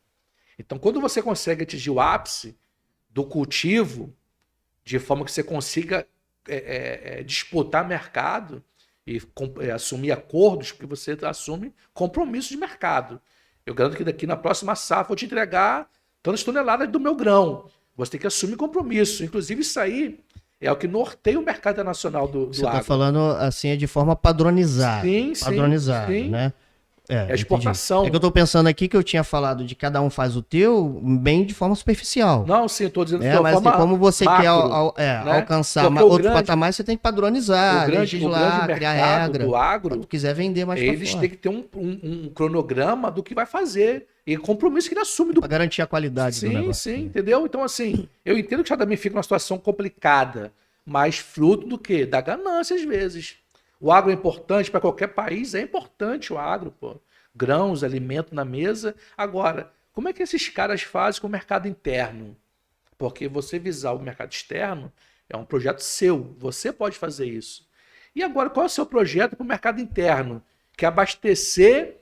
Então, quando você consegue atingir o ápice do cultivo, de forma que você consiga disputar mercado e assumir acordos, porque você assume compromissos de mercado. Eu garanto que daqui na próxima safra eu vou te entregar tantas toneladas do meu grão. Você tem que assumir compromisso. Inclusive, isso aí é o que norteia o mercado internacional do Você agro. está falando assim de forma padronizada. Sim, padronizada, sim. né? É a entendi. exportação. É que eu tô pensando aqui que eu tinha falado de cada um faz o teu, bem de forma superficial. Não, sim, eu tô dizendo de Mas forma assim, como você macro, quer né? alcançar Porque o outros grande- patamares, você tem que padronizar, o grande legislar, criar mercado regra. do Quando agro, tu quiser vender mais pra eles fora. têm que ter um cronograma do que vai fazer e compromisso que ele assume Pra garantir a qualidade do Sim, negócio. sim, entendeu? Então, assim, eu entendo que já também fica numa situação complicada, mas fruto do quê? Da ganância, às vezes. O agro é importante para qualquer país, é importante o agro, pô. Grãos, alimento na mesa. Agora, como é que esses caras fazem com o mercado interno? Porque você visar o mercado externo é um projeto seu, você pode fazer isso. E agora, qual é o seu projeto para o mercado interno? Que é abastecer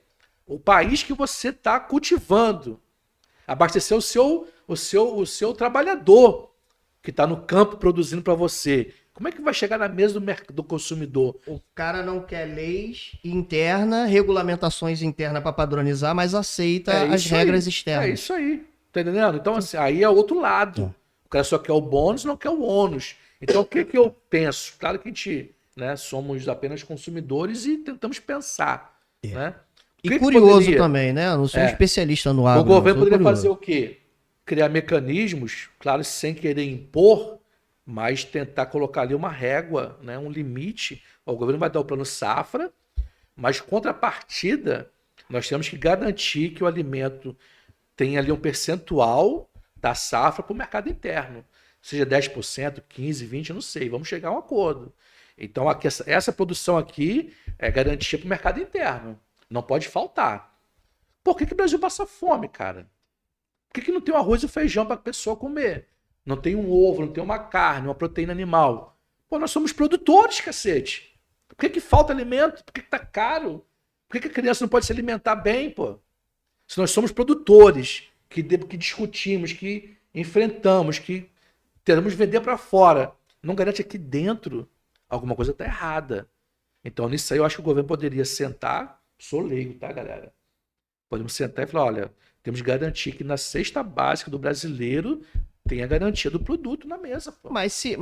o país que você está cultivando. Abastecer o seu trabalhador que está no campo produzindo para você. Como é que vai chegar na mesa do consumidor? O cara não quer leis internas, regulamentações internas para padronizar, mas aceita É as isso regras aí. externas. É isso aí. Tá entendendo? Então, assim, aí é outro lado. O cara só quer o bônus, não quer o ônus. Então, o que que eu penso? Claro que a gente, né, somos apenas consumidores e tentamos pensar, né? O E que que curioso poderia- também, né? Eu não sou um É. especialista no O agro. governo não, sou poderia curioso. fazer o quê? Criar mecanismos, claro, sem querer impor, mas tentar colocar ali uma régua, né, um limite. O governo vai dar o plano safra, mas contrapartida, nós temos que garantir que o alimento tenha ali um percentual da safra para o mercado interno. Seja 10%, 15%, 20%, eu não sei. Vamos chegar a um acordo. Então, aqui, essa produção aqui é garantia para o mercado interno. Não pode faltar. Por que o Brasil passa fome, cara? Por que não tem um arroz e feijão para a pessoa comer? Não tem um ovo, não tem uma carne, uma proteína animal. Pô, nós somos produtores, cacete. Por que falta alimento? Por que tá caro? Por que a criança não pode se alimentar bem, pô? Se nós somos produtores, que discutimos, que enfrentamos, que teremos que vender para fora, não garante aqui dentro, alguma coisa está errada. Então, nisso aí, eu acho que o governo poderia sentar, sou leigo, tá, galera? Podemos sentar e falar, olha, temos que garantir que na cesta básica do brasileiro tem a garantia do produto na mesa, pô. Mas se A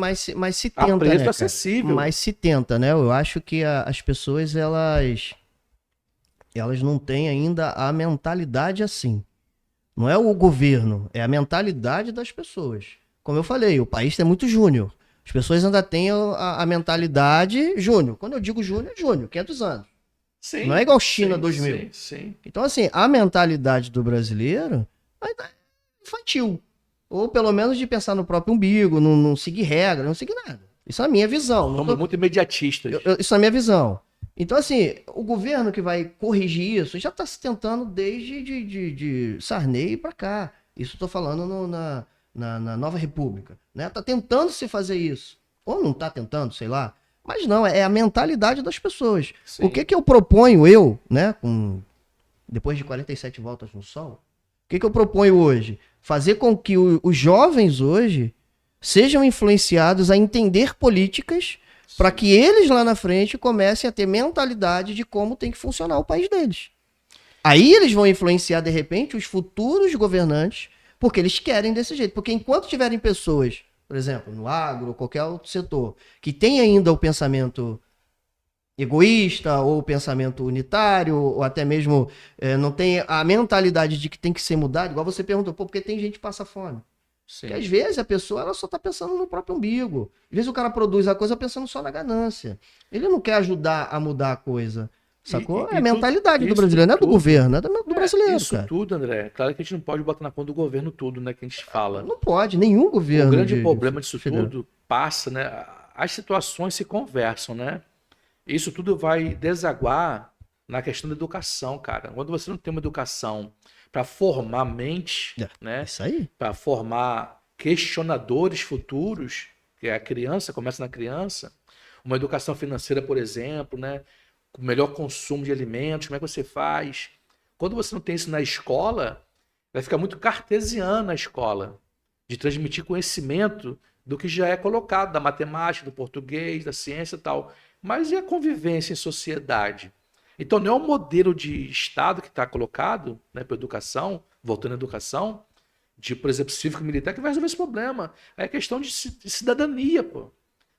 tenta, preço né, cara? acessível. Mas se tenta, né? Eu acho que as pessoas, elas não têm ainda a mentalidade assim. Não é o governo, é a mentalidade das pessoas. Como eu falei, o país é muito júnior. As pessoas ainda têm a mentalidade júnior. Quando eu digo júnior, é júnior, 500 anos. Sim, Não é igual China sim, 2000. Sim, sim. Então, assim, a mentalidade do brasileiro ainda é infantil. Ou pelo menos de pensar no próprio umbigo, não seguir regra, não seguir nada. Isso é a minha visão. Somos muito imediatistas. Isso é a minha visão. Então, assim, o governo que vai corrigir isso já está se tentando desde de Sarney para cá. Isso estou falando na Nova República. Né? Tá tentando se fazer isso. Ou não está tentando, sei lá. Mas não, é a mentalidade das pessoas. Sim. O que eu proponho, né, depois de 47 voltas no sol, o que eu proponho hoje? Fazer com que os jovens hoje sejam influenciados a entender políticas para que eles lá na frente comecem a ter mentalidade de como tem que funcionar o país deles. Aí eles vão influenciar, de repente, os futuros governantes, porque eles querem desse jeito. Porque enquanto tiverem pessoas, por exemplo, no agro ou qualquer outro setor, que tem ainda o pensamento egoísta ou o pensamento unitário, ou até mesmo não tem a mentalidade de que tem que ser mudado, igual você perguntou, pô, porque tem gente que passa fome. Sim. Porque às vezes a pessoa ela só está pensando no próprio umbigo. Às vezes o cara produz a coisa pensando só na ganância. Ele não quer ajudar a mudar a coisa. Sacou? E é a mentalidade do isso brasileiro, não é do tudo- governo, é do brasileiro, Isso cara. tudo, André. Claro que a gente não pode botar na conta do governo tudo, né? Que a gente fala. Não pode, nenhum governo. O grande problema disso federal. tudo passa, né? As situações se conversam, né? Isso tudo vai desaguar na questão da educação, cara. Quando você não tem uma educação para formar mente, É né? isso aí. Para formar questionadores futuros, que a criança começa na criança, uma educação financeira, por exemplo, né? Com melhor consumo de alimentos, como é que você faz? Quando você não tem isso na escola, vai ficar muito cartesiano a escola, de transmitir conhecimento do que já é colocado, da matemática, do português, da ciência e tal. Mas e a convivência em sociedade? Então, não é um modelo de Estado que está colocado, né, para a educação, voltando à educação, de, por exemplo, cívico-militar, que vai resolver esse problema. É questão de cidadania, pô.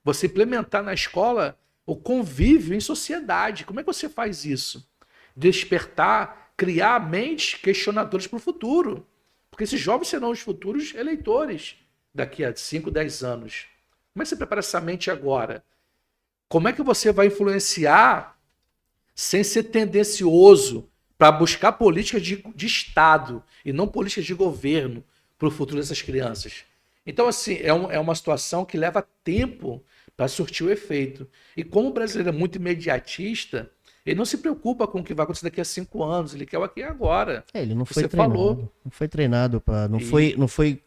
Você implementar na escola o convívio em sociedade. Como é que você faz isso? despertar, criar mentes questionadoras para o futuro. Porque esses jovens serão os futuros eleitores daqui a 5, 10 anos. Como é que você prepara essa mente agora? Como é que você vai influenciar sem ser tendencioso para buscar políticas de Estado e não políticas de governo para o futuro dessas crianças? Então, assim, é uma situação que leva tempo para surtir o efeito. E como o brasileiro é muito imediatista, ele não se preocupa com o que vai acontecer daqui a 5 anos, ele quer o aqui e agora. Ele não foi Você treinado. falou. Não foi treinado para, não foi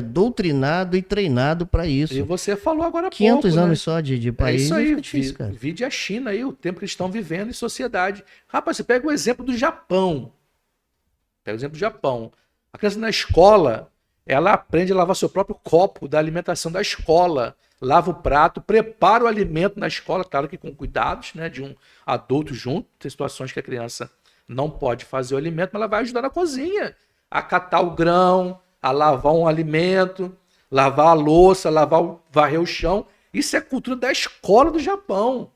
doutrinado e treinado para isso. E você falou agora há 500 pouco, anos né? só de país. É isso aí, fica difícil, cara. vide a China aí, o tempo que eles estão vivendo em sociedade. Rapaz, você pega o exemplo do Japão. Pega o exemplo do Japão. A criança na escola, ela aprende a lavar seu próprio copo da alimentação da escola. Lava o prato, prepara o alimento na escola, claro que com cuidados, né, de um adulto junto. Tem situações que a criança não pode fazer o alimento, mas ela vai ajudar na cozinha. A catar o grão, a lavar um alimento, lavar a louça, varrer o chão. Isso é cultura da escola do Japão.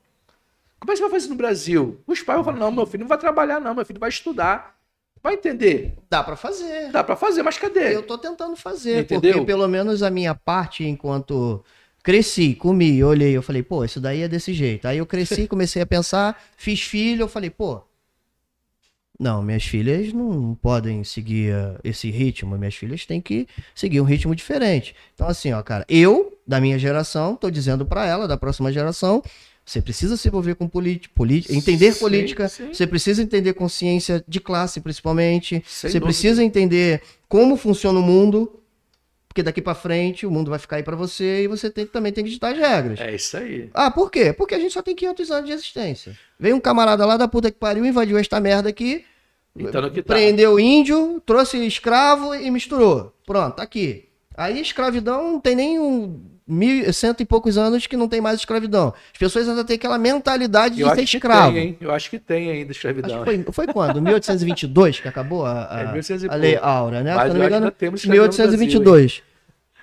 Como é que você vai fazer isso no Brasil? Os pais vão falar, não, meu filho não vai trabalhar não, meu filho vai estudar. Vai entender? Dá para fazer. Dá para fazer, mas cadê? Eu tô tentando fazer, Entendeu? porque pelo menos a minha parte, enquanto cresci, comi, olhei, eu falei, pô, isso daí é desse jeito. Aí eu cresci, comecei a pensar, fiz filho, eu falei, pô, não, minhas filhas não podem seguir esse ritmo, minhas filhas têm que seguir um ritmo diferente. Então assim, ó, cara, eu, da minha geração, tô dizendo pra ela, da próxima geração, você precisa se envolver com política, entender Sim, política, sim. você precisa entender consciência de classe, principalmente, Sem você dúvida. precisa entender como funciona o mundo, porque daqui pra frente o mundo vai ficar aí pra você e você também tem que ditar as regras. É isso aí. Ah, por quê? Porque a gente só tem 500 anos de existência. Veio um camarada lá da puta que pariu, invadiu esta merda aqui, Então, no que tá. prendeu índio, trouxe escravo e misturou. Pronto, tá aqui. Aí escravidão não tem nem 1.100 e poucos anos que não tem mais escravidão. As pessoas ainda têm aquela mentalidade de Eu ser acho que escravo. tem, hein? Eu acho que tem ainda Acho escravidão. que foi quando? 1822 que acabou a 1800 e a Lei pouco. Áurea, né? Mas Se eu não eu me acho que engano, ainda temos escravidão no Brasil, 1822.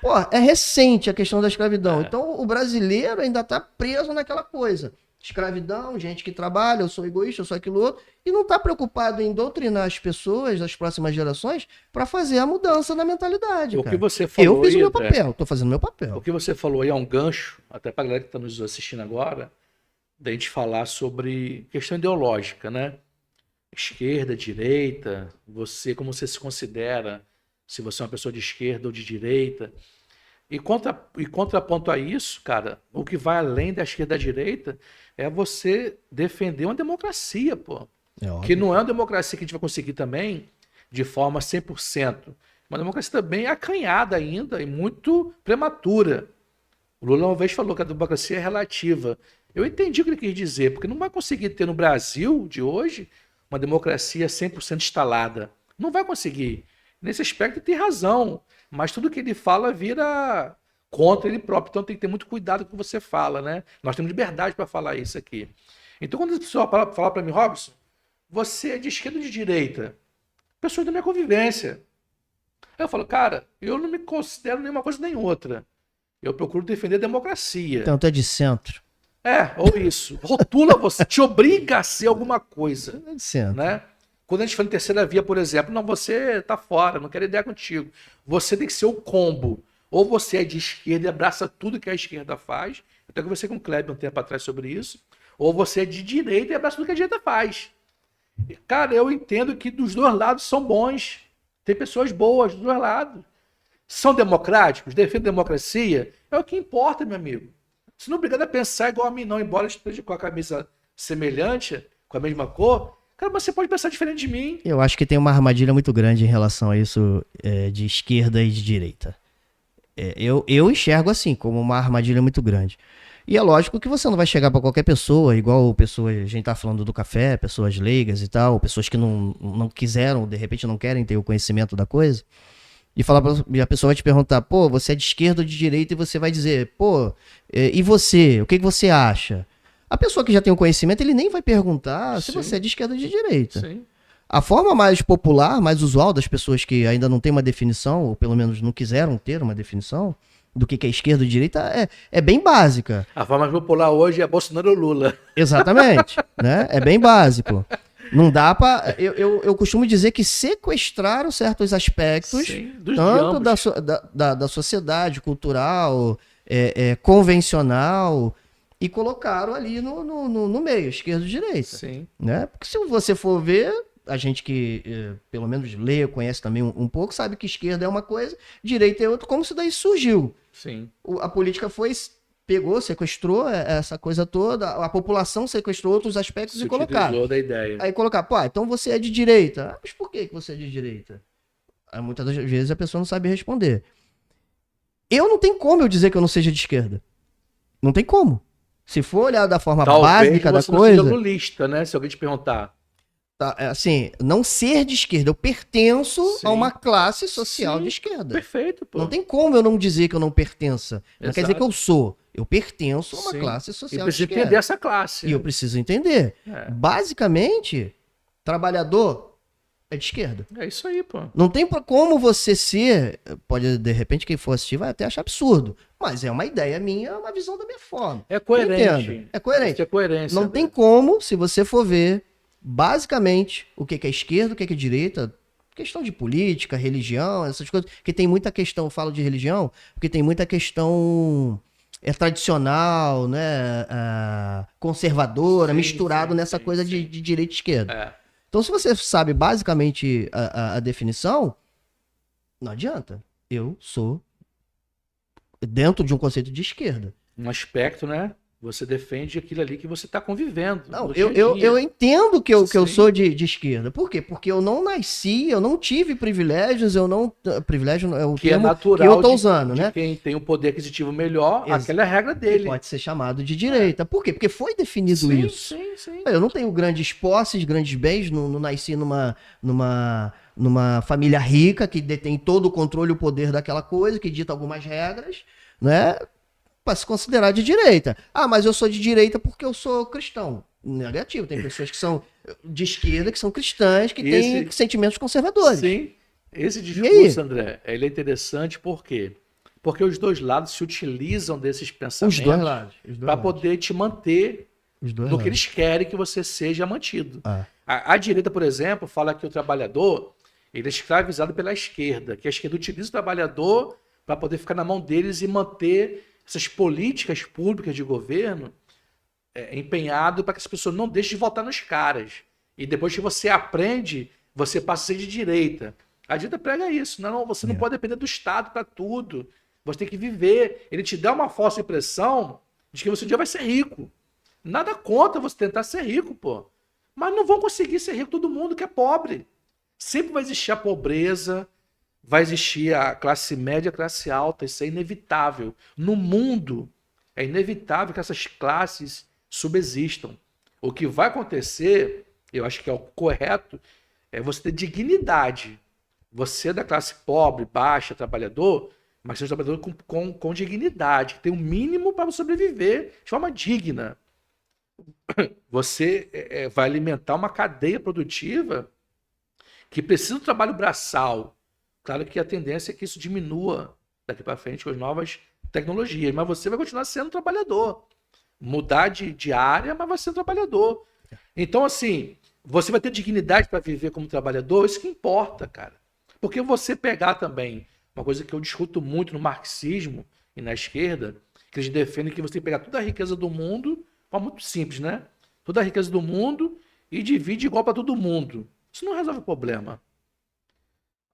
Pô, é recente a questão da escravidão. É. Então o brasileiro ainda tá preso naquela coisa. Escravidão, gente que trabalha, eu sou egoísta, eu sou aquilo outro, e não tá preocupado em doutrinar as pessoas das próximas gerações para fazer a mudança na mentalidade. O cara. que você falou Eu fiz o aí, meu André, papel, tô fazendo o meu o papel. que você falou aí é um gancho, até para a galera que está nos assistindo agora, da gente falar sobre questão ideológica, né? Esquerda, direita, como você se considera, se você é uma pessoa de esquerda ou de direita. E contraponto a isso, cara, o que vai além da esquerda e da direita é você defender uma democracia, pô. É óbvio. Que não é uma democracia que a gente vai conseguir também de forma 100%. Uma democracia também acanhada ainda e muito prematura. O Lula uma vez falou que a democracia é relativa. Eu entendi o que ele quis dizer, porque não vai conseguir ter no Brasil de hoje uma democracia 100% instalada. Não vai conseguir. Nesse aspecto ele tem razão, mas tudo que ele fala vira contra ele próprio. Então tem que ter muito cuidado com o que você fala, né? Nós temos liberdade para falar isso aqui. Então quando as pessoas falam para mim, Robson, você é de esquerda ou de direita? Pessoas da minha convivência. Aí eu falo, cara, eu não me considero nenhuma coisa nem outra. Eu procuro defender a democracia. Então tu é de centro. Ou isso. Rotula você, te obriga a ser alguma coisa, É de centro. né? Quando a gente fala em terceira via, por exemplo, não, você tá fora, não quero ideia contigo. Você tem que ser o combo. Ou você é de esquerda e abraça tudo que a esquerda faz. Eu até conversei com o Kleber um tempo atrás sobre isso. Ou você é de direita e abraça tudo que a direita faz. Cara, eu entendo que dos dois lados são bons. Tem pessoas boas dos dois lados. São democráticos, defendem a democracia. É o que importa, meu amigo. Você não é obrigado a pensar igual a mim, não. Embora eu esteja com a camisa semelhante, com a mesma cor, cara, mas você pode pensar diferente de mim. Eu acho que tem uma armadilha muito grande em relação a isso de esquerda e de direita. Eu enxergo assim, como uma armadilha muito grande. E é lógico que você não vai chegar para qualquer pessoa, igual pessoas, a gente tá falando do café, pessoas leigas e tal, pessoas que não quiseram, de repente não querem ter o conhecimento da coisa, e e a pessoa vai te perguntar, pô, você é de esquerda ou de direita? E você vai dizer, pô, e você? O que você acha? A pessoa que já tem o conhecimento, ele nem vai perguntar se Sim. você é de esquerda ou de direita. Sim. A forma mais popular, mais usual das pessoas que ainda não têm uma definição, ou pelo menos não quiseram ter uma definição do que é esquerda e direita, é bem básica. A forma mais popular hoje é Bolsonaro ou Lula. Exatamente, né? É bem básico. Não dá pra. Eu costumo dizer que sequestraram certos aspectos, Sim, dos tanto diambos. da sociedade cultural, convencional, e colocaram ali no meio, esquerda e direita. Sim, Né? Porque se você for ver, a gente que pelo menos lê, conhece também um pouco, sabe que esquerda é uma coisa, direita é outra, como isso daí surgiu. sim. A política pegou, sequestrou essa coisa toda, a população sequestrou outros aspectos Se e colocaram. utilizou da ideia. Aí colocar, pô, então você é de direita. Ah, mas por que você é de direita? Aí muitas das vezes a pessoa não sabe responder. Eu não tenho como eu dizer que eu não seja de esquerda. Não tem como. Se for olhar da forma Talvez básica da você não seja coisa, lulista, né? Se alguém te perguntar. assim, não ser de esquerda, eu pertenço Sim. a uma classe social Sim, de esquerda. Perfeito, pô. Não tem como eu não dizer que eu não pertença. Não quer dizer que eu sou. Eu pertenço a uma Sim. classe E social de precisa esquerda. entender essa classe. E eu preciso entender. É. Basicamente, trabalhador é de esquerda. É isso aí, pô. Não tem como você ser. Pode, de repente, quem for assistir vai até achar absurdo. Mas é uma ideia minha, é uma visão da minha forma. É coerente. Entendo. É coerente. Isso é coerência. Não tem como, se você for ver, basicamente, o que é esquerda, o que é direita, questão de política, religião, essas coisas. Porque tem muita questão, eu falo de religião, porque tem muita questão tradicional, né, conservadora, Sim, misturado sim, nessa sim, coisa sim. de direita e esquerda. É. Então, se você sabe basicamente a definição, não adianta. Eu sou dentro de um conceito de esquerda. Um aspecto, né? Você defende aquilo ali que você está convivendo. Não, no dia a eu dia. entendo que eu Sim. sou de esquerda. Por quê? Porque eu não nasci, eu não tive privilégios, eu não. Privilégio é o Que é termo natural que eu tô de- usando, de né? quem tem um poder aquisitivo melhor, Ex- aquela é a regra Ele dele. pode ser chamado de direita. Por quê? Porque foi definido Sim, isso. sim, sim. Eu não tenho grandes posses, grandes bens, não nasci numa família rica que detém todo o controle e o poder daquela coisa, que dita algumas regras, né? Para se considerar de direita. Ah, mas eu sou de direita porque eu sou cristão. Negativo. Tem pessoas que são de esquerda, que são cristãs, que têm sentimentos conservadores. Sim. Esse aí? discurso, André, ele é interessante por quê? Porque os dois lados se utilizam desses Os pensamentos dois lados. para poder te manter Os dois no que lados. eles querem que você seja mantido. Ah. A direita, por exemplo, fala que o trabalhador ele é escravizado pela esquerda, que a esquerda utiliza o trabalhador para poder ficar na mão deles e manter essas políticas públicas de governo empenhado para que as pessoas não deixem de votar nos caras. E depois que você aprende, você passa a ser de direita. A direita prega isso. Não, você não pode depender do Estado para tudo. Você tem que viver. Ele te dá uma falsa impressão de que você um dia vai ser rico. Nada contra você tentar ser rico, pô. Mas não vão conseguir ser rico todo mundo que é pobre. Sempre vai existir a pobreza, vai existir a classe média, a classe alta. Isso é inevitável. No mundo, é inevitável que essas classes subsistam. O que vai acontecer, eu acho que é o correto, é você ter dignidade. Você é da classe pobre, baixa, trabalhador, mas seja um trabalhador com dignidade, que tem um mínimo para sobreviver de forma digna. Você vai alimentar uma cadeia produtiva que precisa do trabalho braçal. Claro que a tendência é que isso diminua daqui para frente com as novas tecnologias, mas você vai continuar sendo trabalhador. Mudar de área, mas vai ser um trabalhador. Então, assim, você vai ter dignidade para viver como trabalhador, isso que importa, cara. Porque você pegar também, uma coisa que eu discuto muito no marxismo e na esquerda, que eles defendem que você tem que pegar toda a riqueza do mundo, é muito simples, né? Toda a riqueza do mundo e divide igual para todo mundo. Isso não resolve o problema.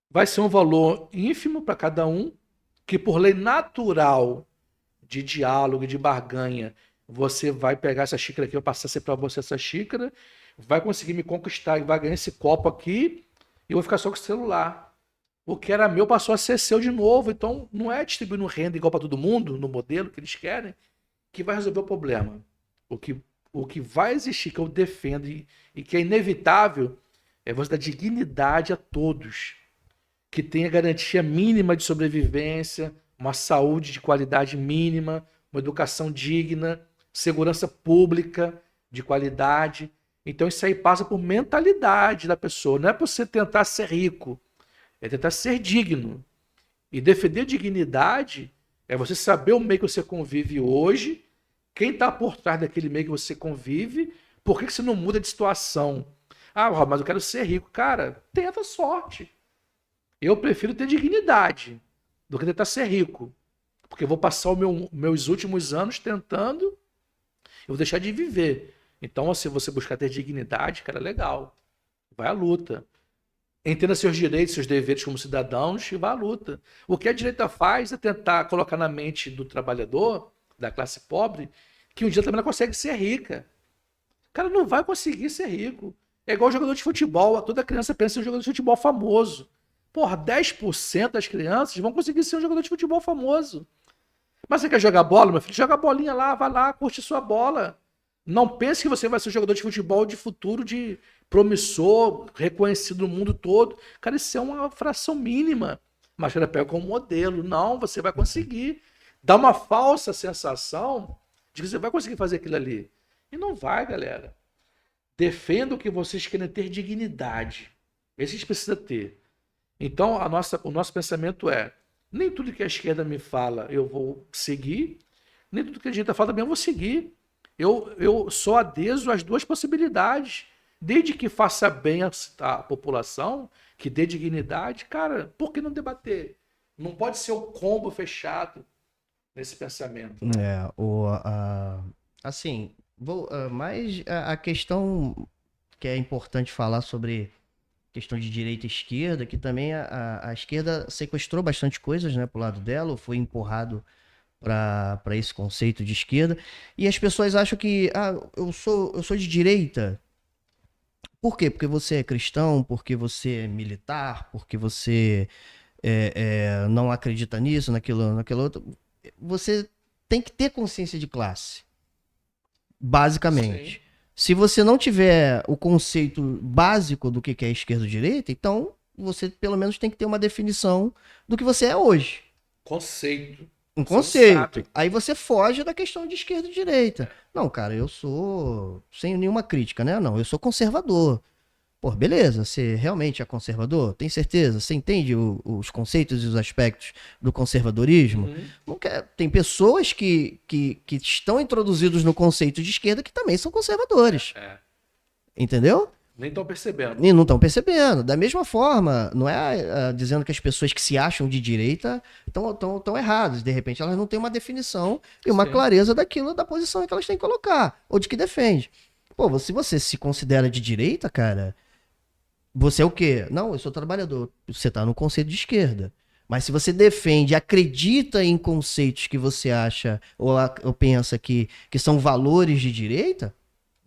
Vai ser um valor ínfimo para cada um, que por lei natural de diálogo, de barganha, você vai pegar essa xícara aqui, eu passar a ser para você essa xícara, vai conseguir me conquistar e vai ganhar esse copo aqui, e eu vou ficar só com o celular. O que era meu passou a ser seu de novo, então não é distribuindo renda igual para todo mundo, no modelo que eles querem, que vai resolver o problema. O que vai existir, que eu defendo e que é inevitável, é você dar dignidade a todos, que tenha garantia mínima de sobrevivência, uma saúde de qualidade mínima, uma educação digna, segurança pública de qualidade. Então isso aí passa por mentalidade da pessoa. Não é para você tentar ser rico, é tentar ser digno. E defender dignidade é você saber o meio que você convive hoje, quem está por trás daquele meio que você convive, por que você não muda de situação. Ah, Rob, mas eu quero ser rico. Cara, tenta sorte. Eu prefiro ter dignidade do que tentar ser rico. Porque eu vou passar os meus últimos anos tentando, eu vou deixar de viver. Então, se você buscar ter dignidade, cara, legal. Vai à luta. Entenda seus direitos, seus deveres como cidadãos e vá à luta. O que a direita faz é tentar colocar na mente do trabalhador, da classe pobre, que um dia também ela consegue ser rica. O cara não vai conseguir ser rico. É igual jogador de futebol. Toda criança pensa em um jogador de futebol famoso. Porra, 10% das crianças vão conseguir ser um jogador de futebol famoso. Mas você quer jogar bola, meu filho? Joga a bolinha lá, vai lá, curte sua bola. Não pense que você vai ser um jogador de futebol de futuro, de promissor, reconhecido no mundo todo. Cara, isso é uma fração mínima. Mas ela pega como modelo. Não, você vai conseguir. Dá uma falsa sensação de que você vai conseguir fazer aquilo ali. E não vai, galera. Defenda o que vocês querem ter dignidade. Esse a gente precisa ter. Então, o nosso pensamento é: nem tudo que a esquerda me fala eu vou seguir, nem tudo que a direita fala também eu vou seguir. Eu sou adheso às duas possibilidades. Desde que faça bem a população, que dê dignidade, cara, por que não debater? Não pode ser o combo fechado nesse pensamento. Assim, mas a questão que é importante falar sobre questão de direita e esquerda, que também a esquerda sequestrou bastante coisas, né, pro lado dela, ou foi empurrado para esse conceito de esquerda, e as pessoas acham que eu sou de direita. Por quê? Porque você é cristão, porque você é militar, porque você não acredita nisso, naquilo outro. Você tem que ter consciência de classe, basicamente. Sim. Se você não tiver o conceito básico do que é esquerda ou direita, então você pelo menos tem que ter uma definição do que você é hoje. Conceito. Um Você conceito. sabe. Aí você foge da questão de esquerda e direita. Não, cara, eu sou, sem nenhuma crítica, né? Não, eu sou conservador. Pô, beleza, você realmente é conservador? Tem certeza? Você entende os conceitos e os aspectos do conservadorismo? Uhum. Não quer... Tem pessoas que estão introduzidos no conceito de esquerda que também são conservadores. Entendeu? Nem estão percebendo. E não estão percebendo. Da mesma forma, não é dizendo que as pessoas que se acham de direita estão erradas. De repente, elas não têm uma definição e uma Sim. clareza daquilo, da posição que elas têm que colocar, ou de que defende. Pô, se você se considera de direita, cara, você é o quê? Não, eu sou trabalhador. Você tá no conceito de esquerda. Mas se você defende, acredita em conceitos que você acha ou pensa que são valores de direita,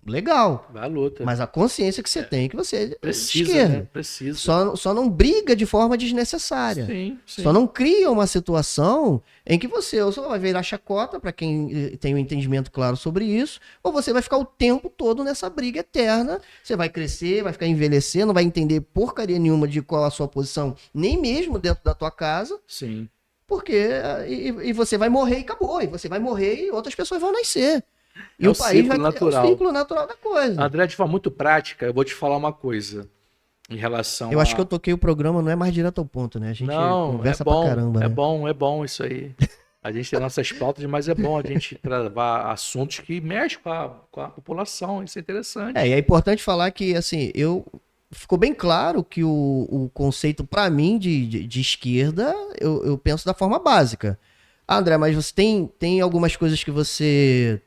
legal. Vai à luta. Mas a consciência que você tem é que você é de Precisa, esquerda. né? Precisa. Só não briga de forma desnecessária. Sim, sim. Só não cria uma situação em que você ou só vai virar chacota para quem tem um entendimento claro sobre isso, ou você vai ficar o tempo todo nessa briga eterna. Você vai crescer, vai ficar envelhecendo, não vai entender porcaria nenhuma de qual a sua posição, nem mesmo dentro da tua casa, Sim. porque e você vai morrer e acabou. E você vai morrer e outras pessoas vão nascer. E É o o país ciclo natural. É o ciclo natural da coisa. André, de forma muito prática, eu vou te falar uma coisa em relação Eu acho que eu toquei o programa, não é mais direto ao ponto, né? A gente conversa pra caramba, né? É bom isso aí. A gente tem nossas pautas, mas é bom a gente travar assuntos que mexem com a população. Isso é interessante. E é importante falar que, assim, ficou bem claro que o conceito, pra mim, de esquerda, eu penso da forma básica. André, mas você tem algumas coisas que você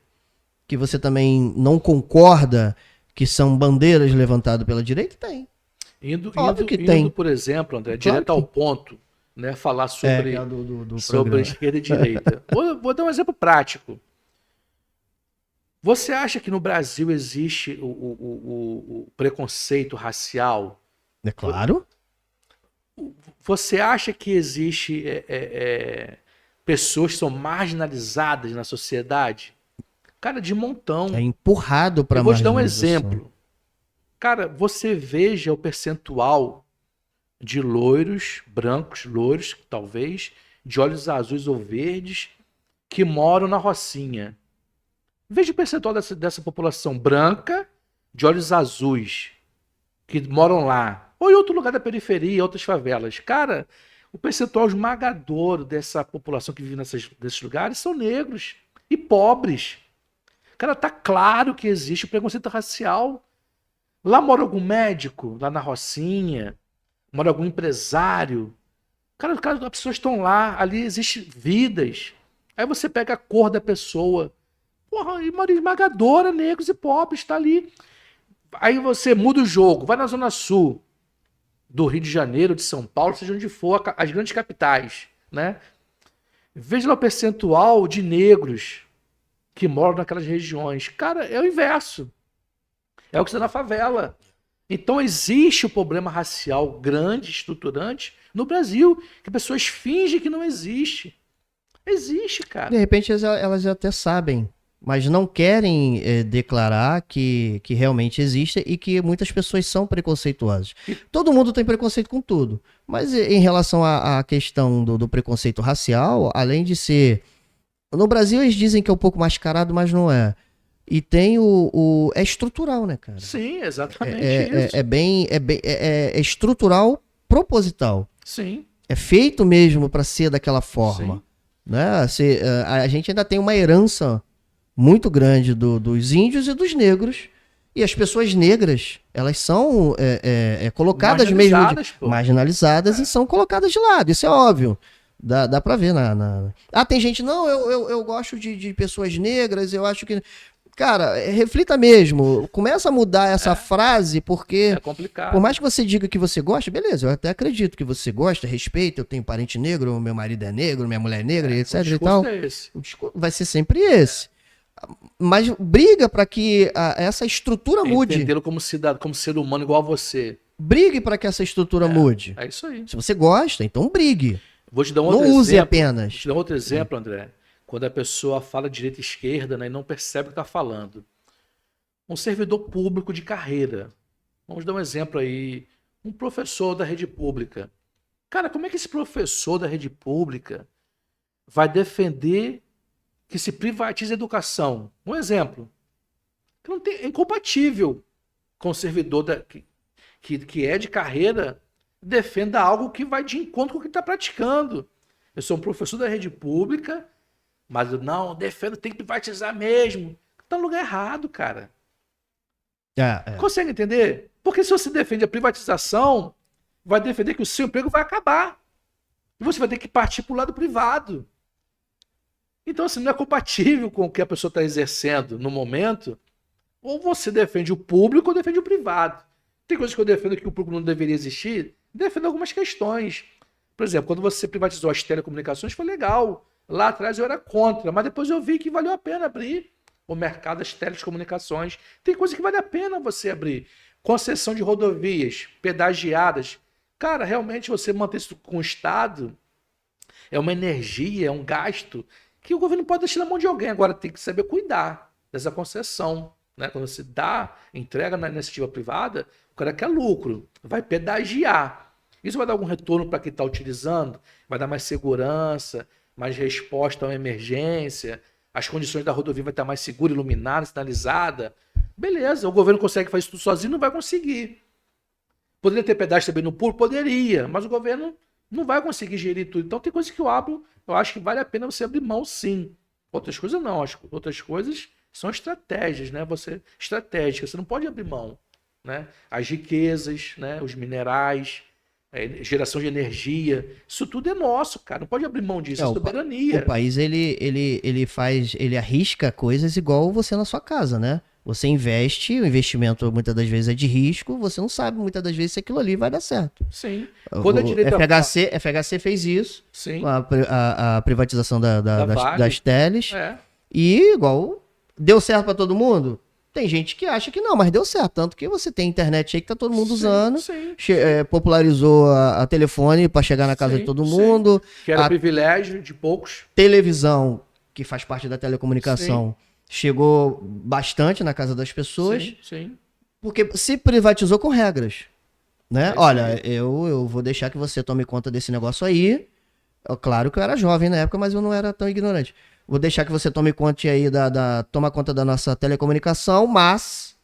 também não concorda que são bandeiras levantadas pela direita? Tem. Óbvio que tem. Por exemplo, André, Claro direto que ao ponto, né, falar sobre, do sobre programa. esquerda e direita. Vou dar um exemplo prático. Você acha que no Brasil existe o preconceito racial? É claro. Você acha que existe pessoas que são marginalizadas na sociedade? Cara, de montão. É empurrado pra Eu vou te dar um marginalização. exemplo. Cara, você veja o percentual de loiros, brancos, loiros, talvez, de olhos azuis ou verdes, que moram na Rocinha. Veja o percentual dessa população branca, de olhos azuis, que moram lá. Ou em outro lugar da periferia, outras favelas. Cara, o percentual esmagador dessa população que vive nesses lugares são negros e pobres. Cara, tá claro que existe o preconceito racial. Lá mora algum médico, lá na Rocinha, mora algum empresário. Cara, as pessoas estão lá, ali existem vidas. Aí você pega a cor da pessoa. Porra, e maioria esmagadora, negros e pobres, tá ali. Aí você muda o jogo, vai na Zona Sul do Rio de Janeiro, de São Paulo, seja onde for, as grandes capitais, né? Veja lá o percentual de negros que moram naquelas regiões. Cara, é o inverso. É o que está na favela. Então existe o problema racial grande, estruturante, no Brasil, que pessoas fingem que não existe. Existe, cara. De repente elas até sabem, mas não querem declarar que realmente existe e que muitas pessoas são preconceituosas. Todo mundo tem preconceito com tudo, mas em relação à questão do preconceito racial, além de ser... No Brasil eles dizem que é um pouco mascarado, mas não é. E tem é estrutural, né, cara? Sim, exatamente isso. É estrutural, proposital. Sim. É feito mesmo para ser daquela forma. Sim. Né? A gente ainda tem uma herança muito grande dos índios e dos negros. E as pessoas negras, elas são colocadas Marginalizadas, pô. marginalizadas e são colocadas de lado. Isso é óbvio. Dá pra ver Ah, tem gente, não, eu gosto de pessoas negras, eu acho que... Cara, reflita mesmo. Começa a mudar essa frase, porque... É complicado. Por mais que você diga que você gosta, beleza, eu até acredito que você gosta, respeita, eu tenho parente negro, meu marido é negro, minha mulher é negra, etc e tal. É esse. O discurso vai ser sempre esse. Mas briga para que essa estrutura mude. Entendê-lo como cidadão, como ser humano igual a você. Brigue para que essa estrutura mude. É isso aí. Se você gosta, então brigue. Vou te dar um outro Não exemplo. use apenas. Vou te dar outro exemplo, André. Quando a pessoa fala direita e esquerda, né, e não percebe o que está falando. Um servidor público de carreira. Vamos dar um exemplo aí. Um professor da rede pública. Cara, como é que esse professor da rede pública vai defender que se privatize a educação? Um exemplo. É incompatível com o servidor que é de carreira defenda algo que vai de encontro com o que está praticando. Eu sou um professor da rede pública, mas eu não defendo, tem que privatizar mesmo. Está no lugar errado, cara. Consegue entender? Porque se você defende a privatização, vai defender que o seu emprego vai acabar. E você vai ter que partir para o lado privado. Então, assim, não é compatível com o que a pessoa está exercendo no momento. Ou você defende o público ou defende o privado. Tem coisas que eu defendo que o público não deveria existir. Defendo algumas questões. Por exemplo, quando você privatizou as telecomunicações, foi legal. Lá atrás eu era contra, mas depois eu vi que valeu a pena abrir o mercado das telecomunicações. Tem coisa que vale a pena você abrir. Concessão de rodovias, pedagiadas. Cara, realmente você manter isso com o Estado é uma energia, é um gasto que o governo pode deixar na mão de alguém. Agora tem que saber cuidar dessa concessão. Né? Quando você entrega na iniciativa privada, o cara quer lucro, vai pedagiar. Isso vai dar algum retorno para quem está utilizando? Vai dar mais segurança, mais resposta a uma emergência, as condições da rodovia vai estar mais segura, iluminada, sinalizada. Beleza, o governo consegue fazer isso tudo sozinho? Não vai conseguir. Poderia ter pedágio também no público? Poderia, mas o governo não vai conseguir gerir tudo. Então tem coisas que eu acho que vale a pena você abrir mão, sim. Outras coisas não, outras coisas são estratégias, né? Estratégicas, você não pode abrir mão, né? As riquezas, né? Os minerais, geração de energia, isso tudo é nosso, cara. Não pode abrir mão disso, é soberania. O país ele arrisca coisas igual você na sua casa, né? Você investe, o investimento muitas das vezes é de risco, você não sabe muitas das vezes se aquilo ali vai dar certo. Sim. Quando a direita FHC fez isso, sim, a privatização das teles, é. E igual deu certo para todo mundo. Tem gente que acha que não, mas deu certo. Tanto que você tem internet aí que tá todo mundo usando. Sim. Popularizou a telefone para chegar na casa de todo mundo. Que era privilégio de poucos. Televisão, que faz parte da telecomunicação, chegou bastante na casa das pessoas. Sim. Porque se privatizou com regras. Né? Olha, eu vou deixar que você tome conta desse negócio aí. Claro que eu era jovem na época, mas eu não era tão ignorante. Vou deixar que você tome conta aí toma conta da nossa telecomunicação, mas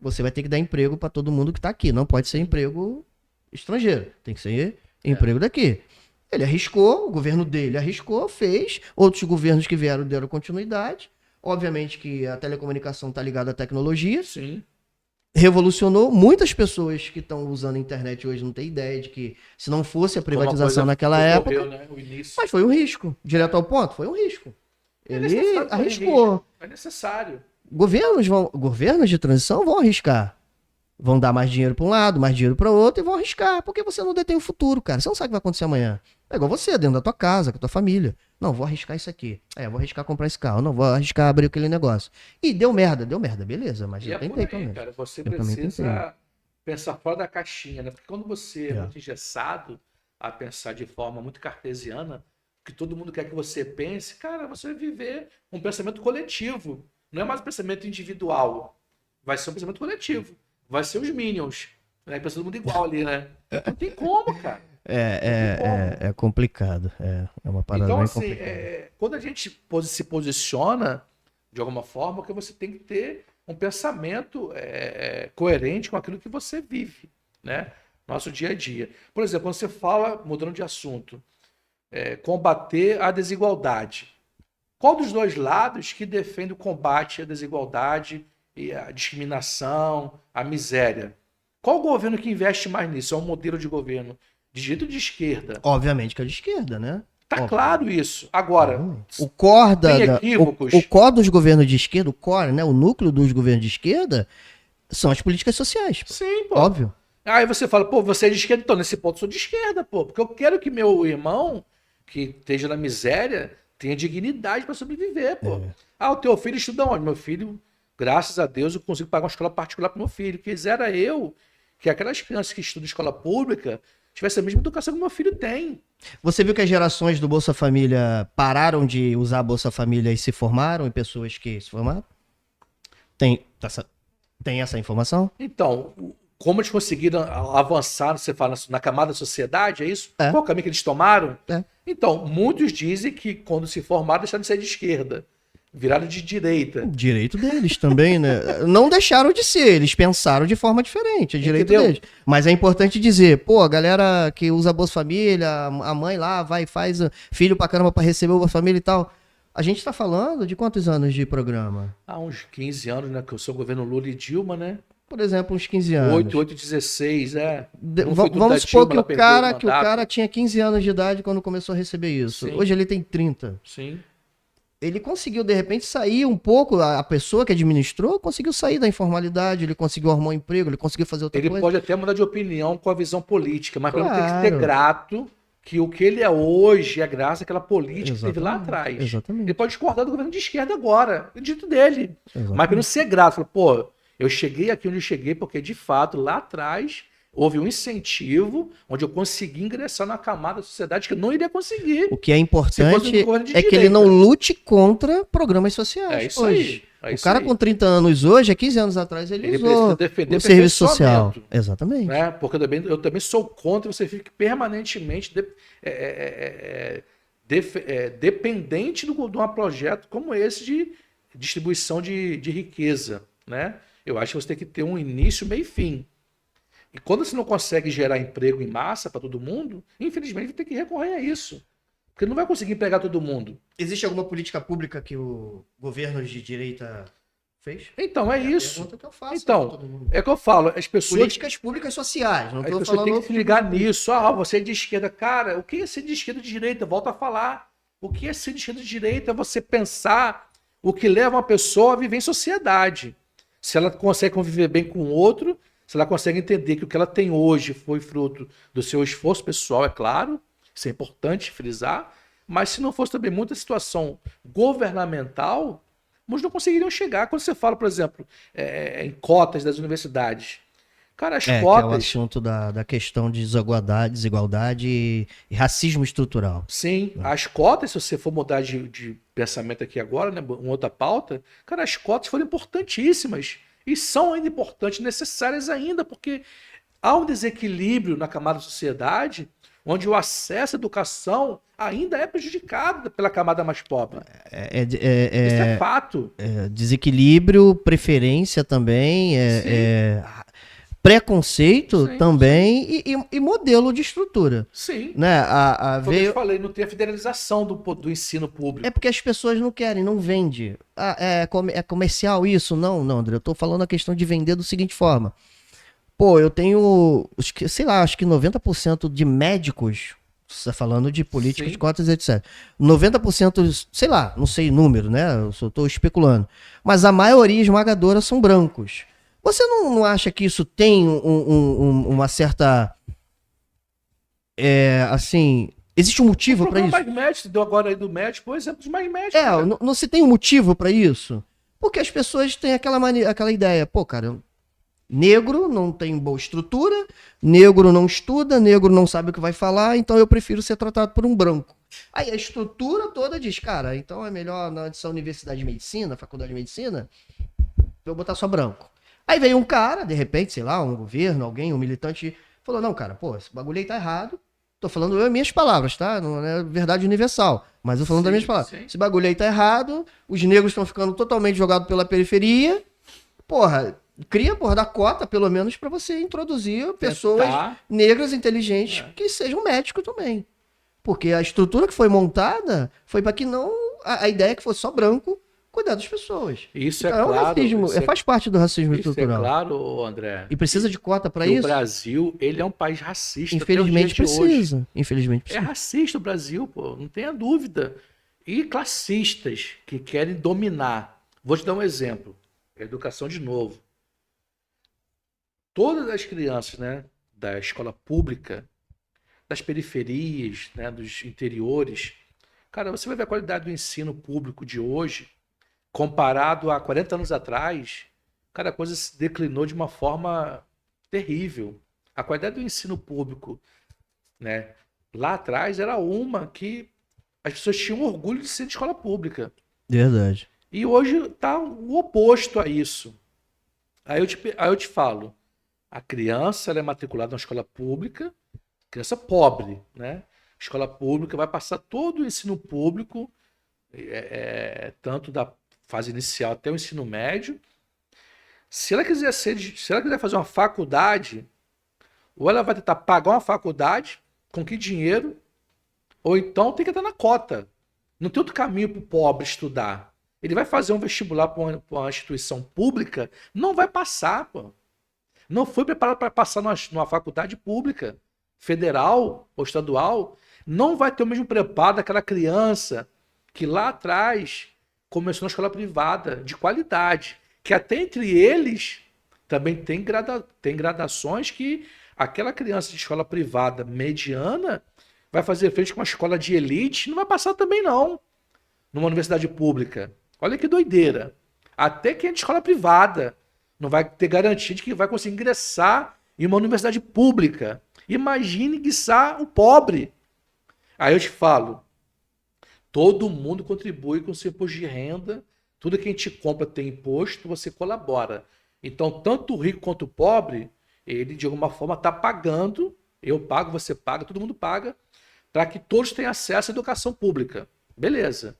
você vai ter que dar emprego para todo mundo que está aqui. Não pode ser emprego estrangeiro. Tem que ser emprego daqui. Ele arriscou, o governo dele arriscou, fez. Outros governos que vieram deram continuidade. Obviamente que a telecomunicação está ligada à tecnologia. Sim. revolucionou. Muitas pessoas que estão usando a internet hoje não têm ideia de que se não fosse a Como uma privatização coisa naquela ocorreu, época, né? O início. mas foi um risco. Direto ao ponto, foi um risco. É Ele necessário correr arriscou. risco. É necessário. Governos de transição vão arriscar. Vão dar mais dinheiro para um lado, mais dinheiro para outro e vão arriscar, porque você não detém o futuro, cara. Você não sabe o que vai acontecer amanhã. É igual você, dentro da tua casa, com a tua família. Não, vou arriscar isso aqui. Vou arriscar comprar esse carro. Não, vou arriscar abrir aquele negócio. E deu merda, beleza, mas E eu é por tentei aí, também. cara. Você Eu também precisa pensar fora da caixinha, né? Porque quando você é É. muito engessado a pensar de forma muito cartesiana, que todo mundo quer que você pense, cara, você vai viver um pensamento coletivo. Não é mais um pensamento individual. Vai ser um pensamento coletivo. Vai ser os Minions. Né? Pensa todo mundo igual ali, né? Não tem como, cara. É complicado. É uma parada Então, bem assim, complicada. quando a gente se posiciona de alguma forma, que você tem que ter um pensamento coerente com aquilo que você vive, né? Nosso dia a dia. Por exemplo, quando você fala, mudando de assunto, combater a desigualdade. Qual dos dois lados que defende o combate à desigualdade e à discriminação, à miséria? Qual o governo que investe mais nisso? É um modelo de governo de direita ou de esquerda? Obviamente que é de esquerda, né? Tá Óbvio. claro isso. Agora, O core tem equívocos. o core dos governos de esquerda, o core, né? O núcleo dos governos de esquerda são as políticas sociais. Sim, pô. Óbvio. Aí você fala, pô, você é de esquerda, então nesse ponto eu sou de esquerda, pô, porque eu quero que meu irmão, que esteja na miséria, tenha dignidade para sobreviver, pô. O teu filho estuda onde? Meu filho, graças a Deus, eu consigo pagar uma escola particular para meu filho. Quisera eu que aquelas crianças que estudam escola pública tivessem a mesma educação que meu filho tem. Você viu que as gerações do Bolsa Família pararam de usar Bolsa Família e se formaram em pessoas que se formaram? Tem essa informação? Então, como eles conseguiram avançar, você fala, na camada da sociedade, é isso? É. Qual o caminho que eles tomaram? É. Então, muitos dizem que quando se formaram, deixaram de ser de esquerda, viraram de direita. Direito deles também, né? Não deixaram de ser, eles pensaram de forma diferente, é direito Entendeu? deles. Mas é importante dizer, pô, a galera que usa Bolsa Família, a mãe lá vai e faz filho pra caramba pra receber o Bolsa Família e tal. A gente tá falando de quantos anos de programa? Há uns 15 anos, né? Que eu sou o governo Lula e Dilma, né? Por exemplo, uns 15 anos. 8, 16, Não foi tudo da Vamos supor Dilma, que ela o perdeu cara mandato. tinha 15 anos de idade quando começou a receber isso. Sim. Hoje ele tem 30. Sim. Ele conseguiu, de repente, sair um pouco, a pessoa que administrou conseguiu sair da informalidade, ele conseguiu arrumar um emprego, ele conseguiu fazer outra Ele coisa. pode até mudar de opinião com a visão política, mas Claro. ele tem que ser grato que o que ele é hoje é graças àquela política que teve lá Exatamente, atrás. exatamente. Ele pode discordar do governo de esquerda agora, é dito dele. Exatamente. Mas para não ser grato, fala, pô, eu cheguei aqui onde eu cheguei porque de fato lá atrás houve um incentivo onde eu consegui ingressar na camada da sociedade que eu não iria conseguir. O que é Se fosse importante um governo de é que ele direita. não lute contra programas sociais. É isso hoje. aí. É O isso cara aí. com 30 anos hoje, há 15 anos atrás, ele Ele usou precisa defender o serviço social. aperfeiçoamento. Exatamente. Né? Porque eu também sou contra que você fique permanentemente dependente de um projeto como esse de distribuição de riqueza. Né? Eu acho que você tem que ter um início, meio e fim. E quando você não consegue gerar emprego em massa para todo mundo, infelizmente vai ter que recorrer a isso. Porque não vai conseguir empregar todo mundo. Existe alguma política pública que o governo de direita fez? Então, é isso. Pergunta que eu faço Então, pra todo mundo. é o que eu falo. As pessoas Políticas públicas sociais. Não As estou pessoas falando têm que outro se tipo ligar de política. nisso. Você é de esquerda. Cara, o que é ser de esquerda ou de direita? Volto a falar. O que é ser de esquerda ou de direita é você pensar o que leva uma pessoa a viver em sociedade. Se ela consegue conviver bem com o outro, se ela consegue entender que o que ela tem hoje foi fruto do seu esforço pessoal, é claro. Isso é importante frisar. Mas se não fosse também muita situação governamental, muitos não conseguiriam chegar. Quando você fala, por exemplo, em cotas das universidades. Cara, as Que é o cotas... assunto da questão de desigualdade e racismo estrutural. Sim, as cotas, se você for mudar de pensamento aqui agora, né, uma outra pauta, cara, as cotas foram importantíssimas e são ainda importantes, necessárias ainda, porque há um desequilíbrio na camada da sociedade onde o acesso à educação ainda é prejudicado pela camada mais pobre. Isso é fato. Desequilíbrio, preferência também, preconceito Sim, também e modelo de estrutura. Sim. Né? Como eu Veio... te falei, não tem a federalização do ensino público. É porque as pessoas não querem, não vende. É comercial isso? Não, não, André. Eu tô falando a questão de vender da seguinte forma. Pô, eu tenho, sei lá, acho que 90% de médicos, você tá falando de políticas, Sim. cotas, etc. 90%, sei lá, não sei o número, né? Eu só tô especulando. Mas a maioria esmagadora são brancos. Você não acha que isso tem uma certa. Assim. Existe um motivo para isso? O programa Mais Médico, deu agora aí do médico, por exemplo, dos Mais Médicos. Não se tem um motivo para isso? Porque as pessoas têm aquela ideia, pô, cara, negro não tem boa estrutura, negro não estuda, negro não sabe o que vai falar, então eu prefiro ser tratado por um branco. Aí a estrutura toda diz, cara, então é melhor nessa universidade de medicina, faculdade de medicina, eu botar só branco. Aí veio um cara, de repente, sei lá, um governo, alguém, um militante, falou, não, cara, pô, esse bagulho aí tá errado. Tô falando as minhas palavras, tá? Não é verdade universal, mas eu falando das minhas palavras. Sim. Esse bagulho aí tá errado, os negros estão ficando totalmente jogados pela periferia. Porra, cria, porra, da cota, pelo menos, para você introduzir pessoas negras inteligentes que sejam médicos também. Porque a estrutura que foi montada foi para que não... A ideia é que fosse só branco cuidar das pessoas. Isso então, é claro. Racismo, faz parte do racismo estrutural. Isso é claro, André. E precisa de cota para isso? O Brasil, ele é um país racista. Infelizmente até os dias de precisa. hoje. Infelizmente precisa. É racista o Brasil, pô, não tenha dúvida. E classistas que querem dominar. Vou te dar um exemplo. Educação de novo. Todas as crianças, né, da escola pública, das periferias, né, dos interiores, cara, você vai ver a qualidade do ensino público de hoje, comparado a 40 anos atrás, cara, a coisa se declinou de uma forma terrível. A qualidade do ensino público, né, lá atrás era uma que as pessoas tinham orgulho de ser de escola pública. Verdade. E hoje está o oposto a isso. Aí eu te falo, a criança ela é matriculada na escola pública, criança pobre, né? Escola pública vai passar todo o ensino público, tanto da fase inicial até o ensino médio. Se ela quiser fazer uma faculdade, ou ela vai tentar pagar uma faculdade, com que dinheiro? Ou então tem que estar na cota. Não tem outro caminho para o pobre estudar. Ele vai fazer um vestibular para uma instituição pública, não vai passar, pô. Não foi preparado para passar numa faculdade pública, federal ou estadual. Não vai ter o mesmo preparo daquela criança que lá atrás começou na escola privada, de qualidade. Que até entre eles também tem gradações que aquela criança de escola privada mediana vai fazer frente com uma escola de elite, não vai passar também não, numa universidade pública. Olha que doideira. Até quem é de escola privada não vai ter garantia de que vai conseguir ingressar em uma universidade pública. Imagine ingressar o pobre. Aí eu te falo, todo mundo contribui com o seu imposto de renda, tudo que a gente compra tem imposto, você colabora. Então, tanto o rico quanto o pobre, ele de alguma forma está pagando, eu pago, você paga, todo mundo paga, para que todos tenham acesso à educação pública. Beleza.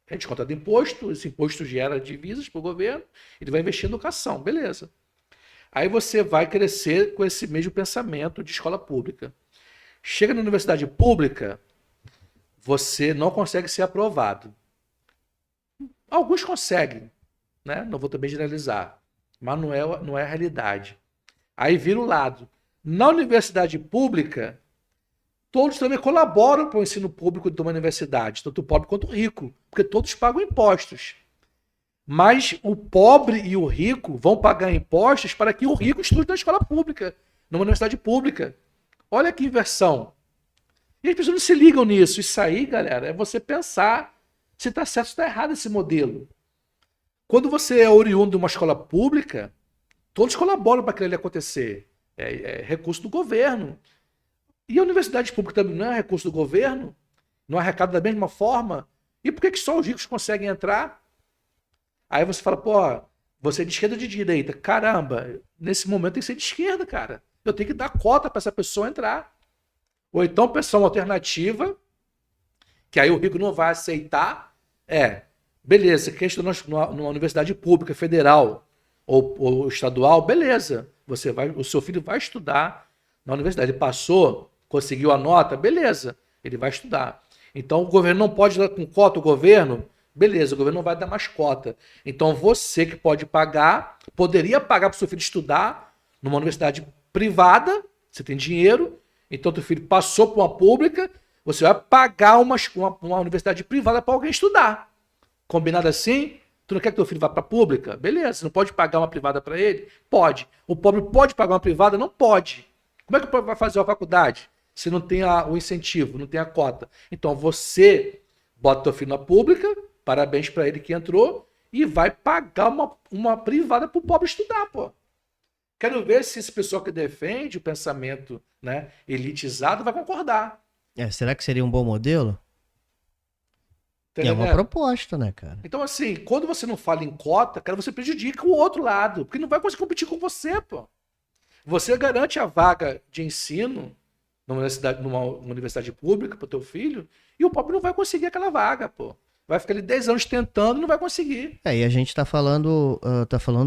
A gente contrata imposto, esse imposto gera divisas para o governo, ele vai investir em educação, beleza. Aí você vai crescer com esse mesmo pensamento de escola pública. Chega na universidade pública, você não consegue ser aprovado. Alguns conseguem, né? Não vou também generalizar, mas não é a realidade. Aí vira o lado. Na universidade pública, todos também colaboram para o ensino público de uma universidade, tanto o pobre quanto o rico, porque todos pagam impostos. Mas o pobre e o rico vão pagar impostos para que o rico estude na escola pública, numa universidade pública. Olha que inversão. E as pessoas não se ligam nisso. Isso aí, galera, é você pensar se está certo ou se está errado esse modelo. Quando você é oriundo de uma escola pública, todos colaboram para aquilo ali acontecer. É recurso do governo. E a universidade pública também não é recurso do governo? Não arrecada da mesma forma? E por que só os ricos conseguem entrar? Aí você fala, pô, você é de esquerda ou de direita? Caramba, nesse momento tem que ser de esquerda, cara. Eu tenho que dar cota para essa pessoa entrar. Ou então pensar uma alternativa, que aí o rico não vai aceitar. Beleza, você quer estudar numa universidade pública, federal, ou estadual, beleza. O seu filho vai estudar na universidade. Ele passou, conseguiu a nota, beleza. Ele vai estudar. Então o governo não pode dar com cota, o governo, beleza, o governo não vai dar mais cota. Então você que pode pagar, poderia pagar para o seu filho estudar numa universidade privada, você tem dinheiro, então teu filho passou para uma pública, você vai pagar uma universidade privada para alguém estudar. Combinado assim? Tu não quer que teu filho vá para a pública? Beleza, você não pode pagar uma privada para ele? Pode. O pobre pode pagar uma privada? Não pode. Como é que o pobre vai fazer a faculdade se não tem o incentivo, não tem a cota? Então você bota teu filho na pública, parabéns para ele que entrou, e vai pagar uma privada para o pobre estudar, pô. Quero ver se esse pessoal que defende o pensamento, né, elitizado vai concordar. Será que seria um bom modelo? Tá É uma entendendo? proposta, né, cara? Então, assim, quando você não fala em cota, cara, você prejudica o outro lado, porque não vai conseguir competir com você, pô. Você garante a vaga de ensino numa universidade pública para o teu filho, e o pobre não vai conseguir aquela vaga, pô. Vai ficar ali 10 anos tentando e não vai conseguir. E a gente tá falando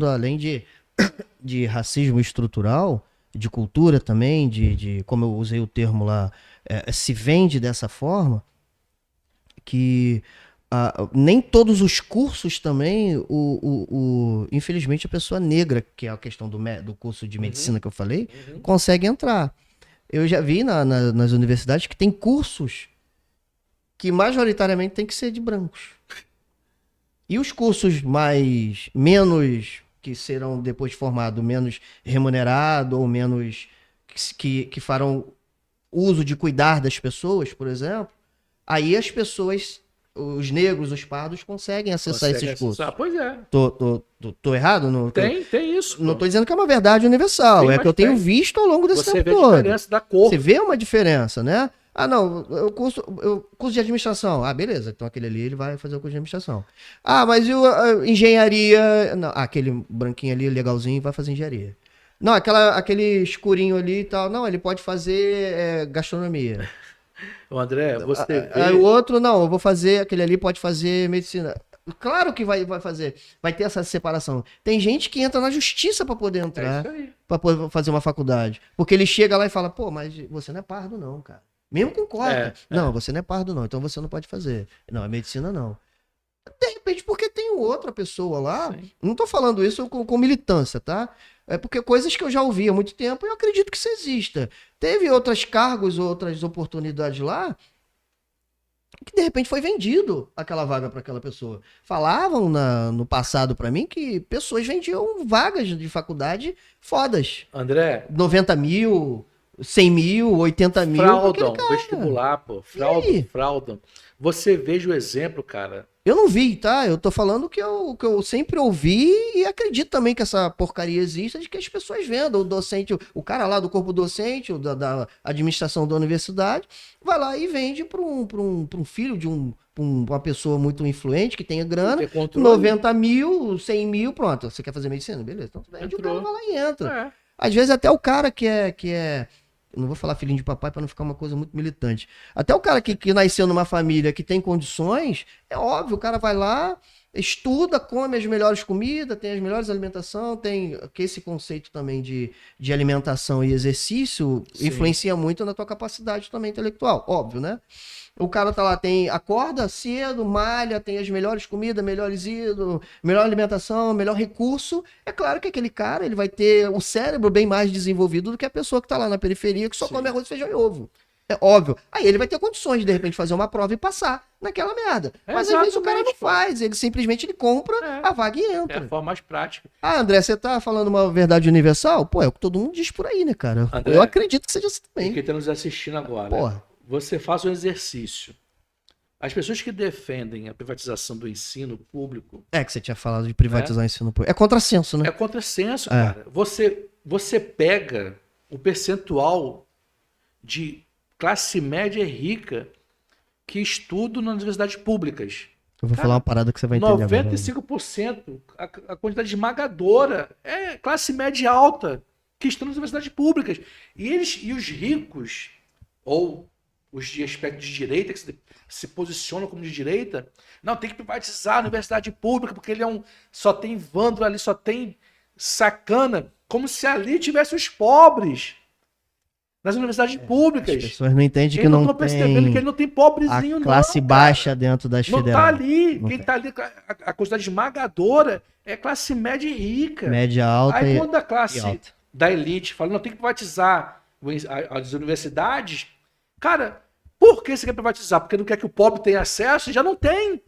além de racismo estrutural, de cultura também, de como eu usei o termo lá, se vende dessa forma, que nem todos os cursos também, infelizmente a pessoa negra, que é a questão do curso de medicina que eu falei, consegue entrar. Eu já vi nas universidades que tem cursos que majoritariamente tem que ser de brancos. E os cursos menos, que serão depois formados, menos remunerados ou menos que farão uso de cuidar das pessoas, por exemplo, aí as pessoas, os negros, os pardos, conseguem acessar esses cursos. Pois é. Tô errado? Não, Tem isso. não tô dizendo que é uma verdade universal, é que eu tenho visto ao longo desse tempo todo. Você vê a diferença da cor. Você vê uma diferença, né? Ah, não, curso de administração. Ah, beleza, então aquele ali ele vai fazer o curso de administração. Ah, mas e a engenharia? Não, aquele branquinho ali, legalzinho, vai fazer engenharia. Não, aquele escurinho ali e tal, não, ele pode fazer gastronomia. O André, você vê... Aí o outro, não, eu vou fazer, aquele ali pode fazer medicina. Claro que vai fazer, vai ter essa separação. Tem gente que entra na justiça para poder entrar, para poder fazer uma faculdade. Porque ele chega lá e fala, pô, mas você não é pardo não, cara. Mesmo com cota. Não, você não é pardo não, então você não pode fazer. Não, a medicina não. De repente, porque tem outra pessoa lá, não tô falando isso com militância, tá? É porque coisas que eu já ouvi há muito tempo e eu acredito que isso exista. Teve outros cargos, outras oportunidades lá, que de repente foi vendido aquela vaga para aquela pessoa. Falavam no passado para mim que pessoas vendiam vagas de faculdade fodas. André... 90 mil, 100 mil, 80 mil. Fraudam, vestibular, pô. Fraudam. Você veja o exemplo, cara. Eu não vi, tá? Eu tô falando que eu sempre ouvi e acredito também que essa porcaria existe, de que as pessoas vendam. O docente, o cara lá do corpo docente, da administração da universidade, vai lá e vende para um filho de uma pessoa muito influente, que tenha grana, 90 mil, 100 mil, pronto. Você quer fazer medicina? Beleza. Então vende, o cara vai lá e entra. Às vezes até o cara que é eu não vou falar filhinho de papai para não ficar uma coisa muito militante. Até o cara que nasceu numa família que tem condições, é óbvio, o cara vai lá, estuda, come as melhores comidas, tem as melhores alimentações, tem que esse conceito também de alimentação e exercício influencia muito na tua capacidade também intelectual, óbvio, né? O cara tá lá, acorda cedo, malha, tem as melhores comidas, melhores ídolos, melhor alimentação, melhor recurso. É claro que aquele cara ele vai ter o cérebro bem mais desenvolvido do que a pessoa que tá lá na periferia, que só come arroz, feijão e ovo. É óbvio. Aí ele vai ter condições de repente fazer uma prova e passar naquela merda. Mas às vezes o cara não faz, ele simplesmente compra a vaga e entra. É a forma mais prática. Ah, André, você tá falando uma verdade universal? Pô, é o que todo mundo diz por aí, né, cara? André, eu acredito que seja assim também. Quem está nos assistindo agora, porra. Você faça um exercício. As pessoas que defendem a privatização do ensino público... É que você tinha falado de privatizar o ensino público. É contrassenso, né? É contrassenso, cara. Você pega o percentual de classe média e rica que estudam nas universidades públicas. Eu vou falar uma parada que você vai entender 95%, a quantidade esmagadora é classe média alta que estão nas universidades públicas. E os ricos, ou os de aspecto de direita, que se posicionam como de direita, não, tem que privatizar a universidade pública, porque ele só tem vândalo ali, só tem sacana, como se ali tivesse os pobres. Nas universidades públicas. As pessoas não entendem que Eles não não estão percebendo que tem ele não tem pobrezinho, a não. classe cara. baixa dentro das Não tá federais. ali. Não Quem tem. tá ali, a quantidade esmagadora é classe média e rica. Média alta Aí e, quando a e classe alta. da elite fala, não, tem que privatizar as universidades, cara, por que você quer privatizar? Porque não quer que o pobre tenha acesso? Já não tem.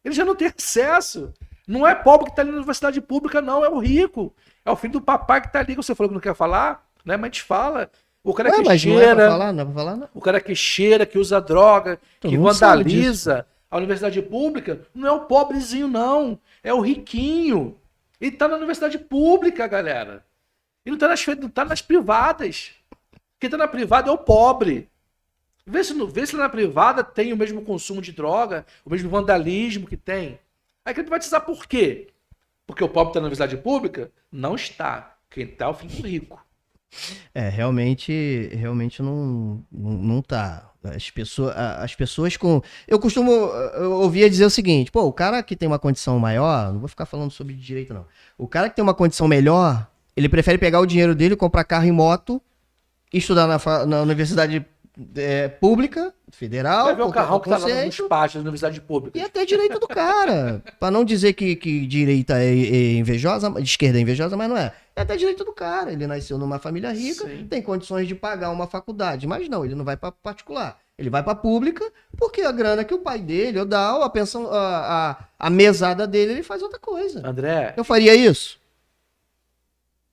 Ele já não tem acesso. Não é pobre que está ali na universidade pública, não, é o rico. É o filho do papai que está ali, que você falou que não quer falar, né? Mas a gente fala. O cara Ué, que mas não é pra cheira, falar? Não é pra falar, não. o cara que cheira, que usa droga, Todo que mundo sabe vandaliza a universidade pública, não é o pobrezinho, não. É o riquinho. Ele está na universidade pública, galera. Ele não tá nas privadas. Quem está na privada é o pobre. Vê se na privada tem o mesmo consumo de droga, o mesmo vandalismo que tem. Aí quer privatizar por quê? Porque o pobre está na universidade pública? Não está. Quem está é o filho do rico. Realmente não tá. As pessoas com... Eu ouvia dizer o seguinte, pô, o cara que tem uma condição maior, não vou ficar falando sobre direito, não. O cara que tem uma condição melhor, ele prefere pegar o dinheiro dele, comprar carro e moto, e estudar na universidade pública, federal, Vai ver o qualquer carrão que está lá nos conceito, pátios da universidade pública. e até direito do cara. Pra não dizer que direita é invejosa, de esquerda é invejosa, mas não é. É até direito do cara. Ele nasceu numa família rica, Sim. tem condições de pagar uma faculdade. Mas não, ele não vai pra particular. Ele vai pra pública, porque a grana que o pai dele, ou dá, a pensão, a mesada dele, ele faz outra coisa. André, Eu faria isso?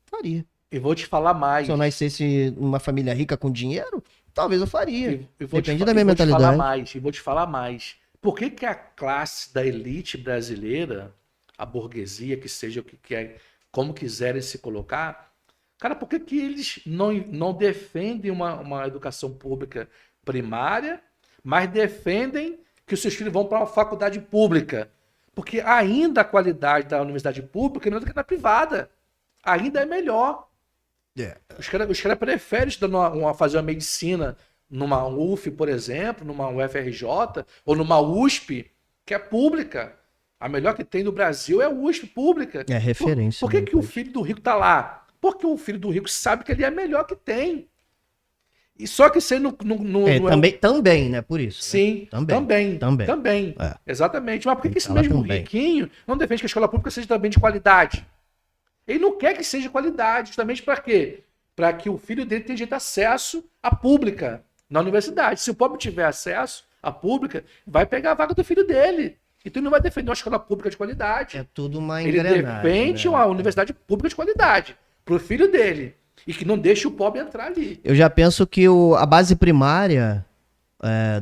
Faria. eu vou te falar mais. Se eu nascesse numa família rica com dinheiro, talvez eu faria. Eu vou Depende te, da minha eu vou te falar mentalidade. mais. E vou te falar mais. Por que a classe da elite brasileira, a burguesia, que seja o que quer, como quiserem se colocar, cara, por que eles não defendem uma educação pública primária, mas defendem que os seus filhos vão para uma faculdade pública? Porque ainda a qualidade da universidade pública não é do que na privada. Ainda é melhor. Os caras preferem estudar fazer uma medicina numa UF, por exemplo, numa UFRJ ou numa USP, que é pública. A melhor que tem no Brasil é a USP pública. É referência. Por que, né, que o país? filho do rico tá lá? Porque o filho do rico sabe que ele é a melhor que tem. E só que você não Também, né? Por isso. Né? Sim, também. É. Exatamente. Mas por que, Tem que que esse falar mesmo também. riquinho não defende que a escola pública seja também de qualidade? Ele não quer que seja qualidade, justamente para quê? Para que o filho dele tenha direito a acesso à pública na universidade. Se o pobre tiver acesso à pública, vai pegar a vaga do filho dele. Então ele não vai defender uma escola pública de qualidade. É tudo uma Ele engrenagem. defende né? uma universidade pública de qualidade para o filho dele. E que não deixe o pobre entrar ali. Eu já penso que a base primária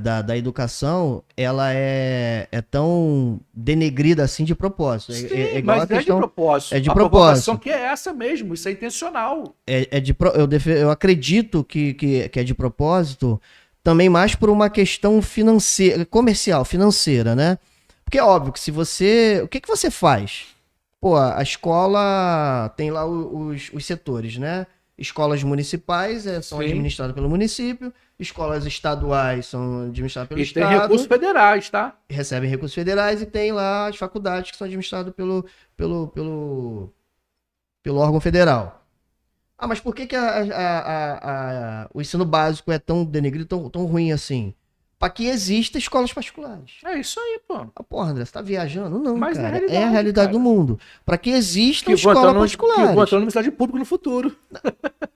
da educação, ela é tão denegrida assim de propósito. Sim, igual mas a questão, é de propósito. é de a propósito. provocação que é essa mesmo, isso é intencional. Eu acredito que é de propósito, também mais por uma questão comercial, financeira, né? Porque é óbvio que se você... O que você faz? Pô, a escola tem lá os setores, né? Escolas municipais são Sim. administradas pelo município, escolas estaduais são administradas pelo E tem estado, recursos federais, tá? recebem recursos federais e tem lá as faculdades que são administradas pelo órgão federal. Ah, mas por que o ensino básico é tão denegrido, tão ruim assim? Para que existam escolas particulares. É isso aí, pô. Ah, porra, André, você tá viajando? Não, Mas cara. é É a realidade cara. do mundo. Para que existam Que vão escolas entrar que vão particulares. entrar na universidade pública no futuro.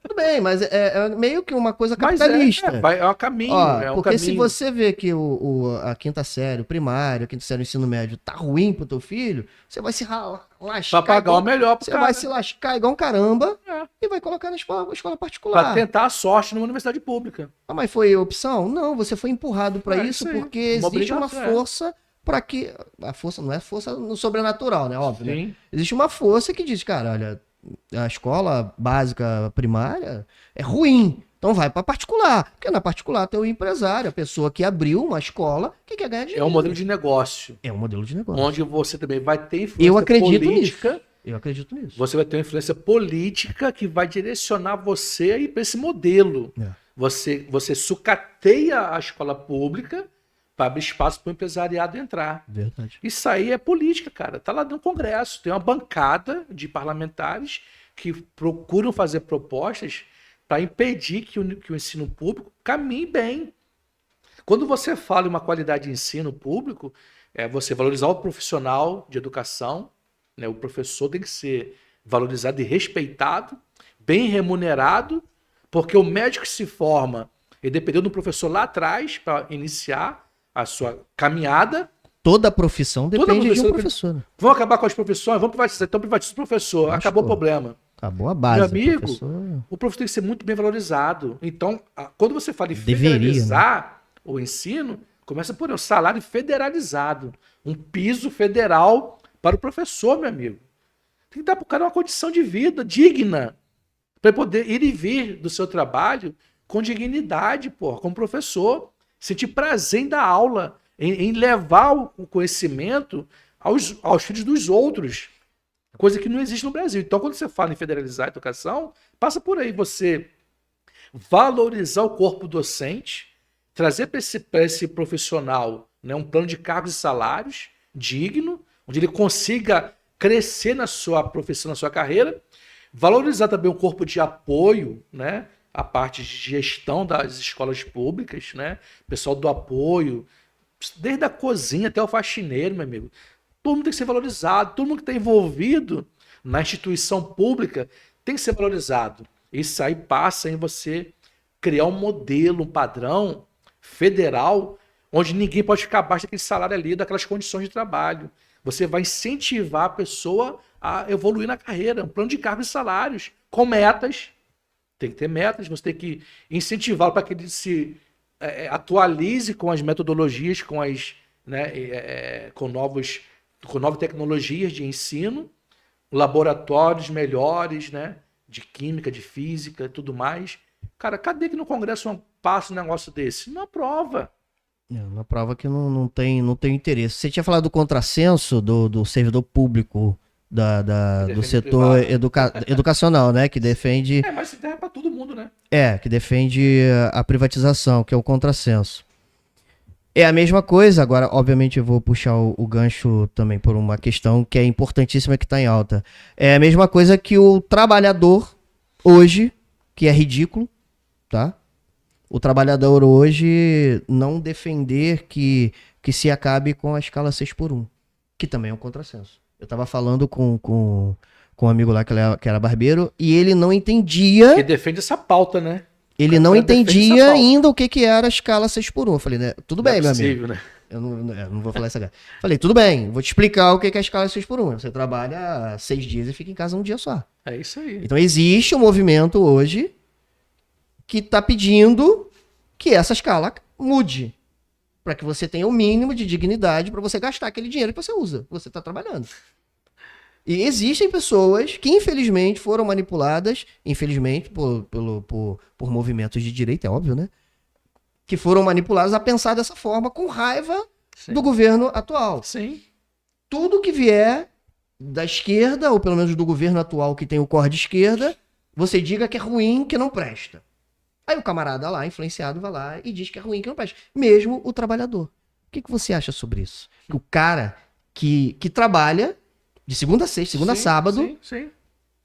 Tudo bem, mas é meio que uma coisa Mas capitalista. é um caminho. Ó, é um porque caminho. se você vê que a quinta série, o primário, a quinta série do ensino médio tá ruim pro teu filho, você vai se lascar. Pra pagar o melhor pro Você cara. vai se lascar igual um caramba É. e vai colocar na escola Pra particular. tentar a sorte numa universidade pública. Ah, mas foi opção? Não, você foi empurrado para É isso isso aí. porque Uma existe uma obrigação, força para que... A força não é força no sobrenatural, né? Óbvio, né? Sim. Existe uma força que diz, cara, olha, a escola básica primária é ruim, então vai para particular. Porque na particular tem o empresário, a pessoa que abriu uma escola que quer ganhar dinheiro. É um modelo de negócio. É um modelo de negócio. Onde você também vai ter influência Eu acredito política. nisso. Eu acredito nisso. Você vai ter uma influência política que vai direcionar você aí para esse modelo. É. Você sucateia a escola pública para abrir espaço para o empresariado entrar. Verdade. Isso aí é política, cara. Tá lá no Congresso. Tem uma bancada de parlamentares que procuram fazer propostas para impedir que o ensino público caminhe bem. Quando você fala em uma qualidade de ensino público, é você valorizar o profissional de educação, né? O professor tem que ser valorizado e respeitado, bem remunerado, porque o médico que se forma, ele dependeu do professor lá atrás para iniciar a sua caminhada. Toda profissão depende de um profissão professor. Né? Vamos acabar com as profissões, vamos privatizar, então privatiza o professor, Acho, acabou o pô. problema. Acabou a base. Meu amigo, professor. o professor tem que ser muito bem valorizado. Então, quando você fala em Deveria, federalizar o ensino, começa por um salário federalizado, um piso federal para o professor, meu amigo. Tem que dar para o cara uma condição de vida digna, para ele poder ir e vir do seu trabalho com dignidade, porra, como professor, sentir prazer em dar aula, em levar o conhecimento aos filhos dos outros. Coisa que não existe no Brasil. Então, quando você fala em federalizar a educação, passa por aí você valorizar o corpo docente, trazer para esse profissional, né, um plano de cargos e salários digno, onde ele consiga crescer na sua profissão, na sua carreira, valorizar também o corpo de apoio, né, a parte de gestão das escolas públicas, né, pessoal do apoio, desde a cozinha até o faxineiro, meu amigo. Todo mundo tem que ser valorizado, todo mundo que está envolvido na instituição pública tem que ser valorizado. Isso aí passa em você criar um modelo, um padrão federal, onde ninguém pode ficar abaixo daquele salário ali, daquelas condições de trabalho. Você vai incentivar a pessoa a evoluir na carreira, um plano de cargos e salários, com metas. Tem que ter metas, você tem que incentivá-lo para que ele se atualize com as metodologias, com as, né, com novas tecnologias de ensino, laboratórios melhores, né, de química, de física e tudo mais. Cara, cadê que no Congresso passa um negócio desse? Não aprova. É uma prova que não tem interesse. Você tinha falado do contrassenso do servidor público do setor educacional, né? Que defende. Mas isso é para todo mundo, né? Que defende a privatização, que é o contrassenso. É a mesma coisa, agora, obviamente, eu vou puxar o gancho também por uma questão que é importantíssima, que está em alta. É a mesma coisa que o trabalhador hoje, que é ridículo, tá? O trabalhador hoje não defender que se acabe com a escala 6x1, que também é um contrassenso. Eu estava falando com um amigo lá que era barbeiro e ele não entendia... Que defende essa pauta, né? Ele não entendia ainda o que era a escala 6x1. Eu falei, né? Tudo bem, meu amigo. Né? Eu não vou falar essa cara. Falei, tudo bem, vou te explicar o que é a escala 6x1. Você trabalha 6 dias e fica em casa um dia só. É isso aí. Então existe um movimento hoje que está pedindo que essa escala mude. Para que você tenha o mínimo de dignidade para você gastar aquele dinheiro que você usa. Você está trabalhando. E existem pessoas que, infelizmente, foram manipuladas, infelizmente, por movimentos de direita, é óbvio, né? Que foram manipuladas a pensar dessa forma, com raiva do governo atual. Sim. Tudo que vier da esquerda, ou pelo menos do governo atual que tem o core de esquerda, você diga que é ruim, que não presta. Aí o camarada lá, influenciado, vai lá e diz que é ruim, que não presta. Mesmo o trabalhador. O que você acha sobre isso? Que o cara que trabalha de segunda a sexta, segunda a sábado,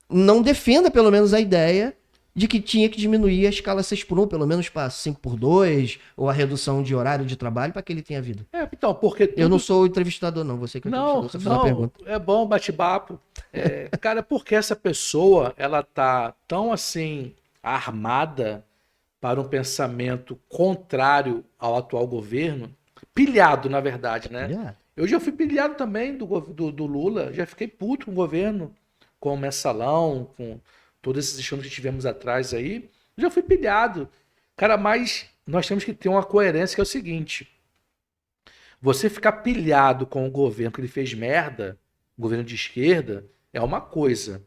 não defenda pelo menos a ideia de que tinha que diminuir a escala 6x1, pelo menos para 5x2, ou a redução de horário de trabalho para que ele tenha vida. Então, porque... Eu não sou entrevistador, não. Você que é entrevistador, você faz uma pergunta. É bom bate-papo. Cara, porque essa pessoa, ela tá tão, assim, armada para um pensamento contrário ao atual governo, pilhado, na verdade, né? Pilhado. Eu já fui pilhado também do Lula, já fiquei puto com o governo, com o mensalão, com todos esses estímulos que tivemos atrás aí. Já fui pilhado. Cara, mas nós temos que ter uma coerência, que é o seguinte: você ficar pilhado com o governo que ele fez merda, o governo de esquerda, é uma coisa.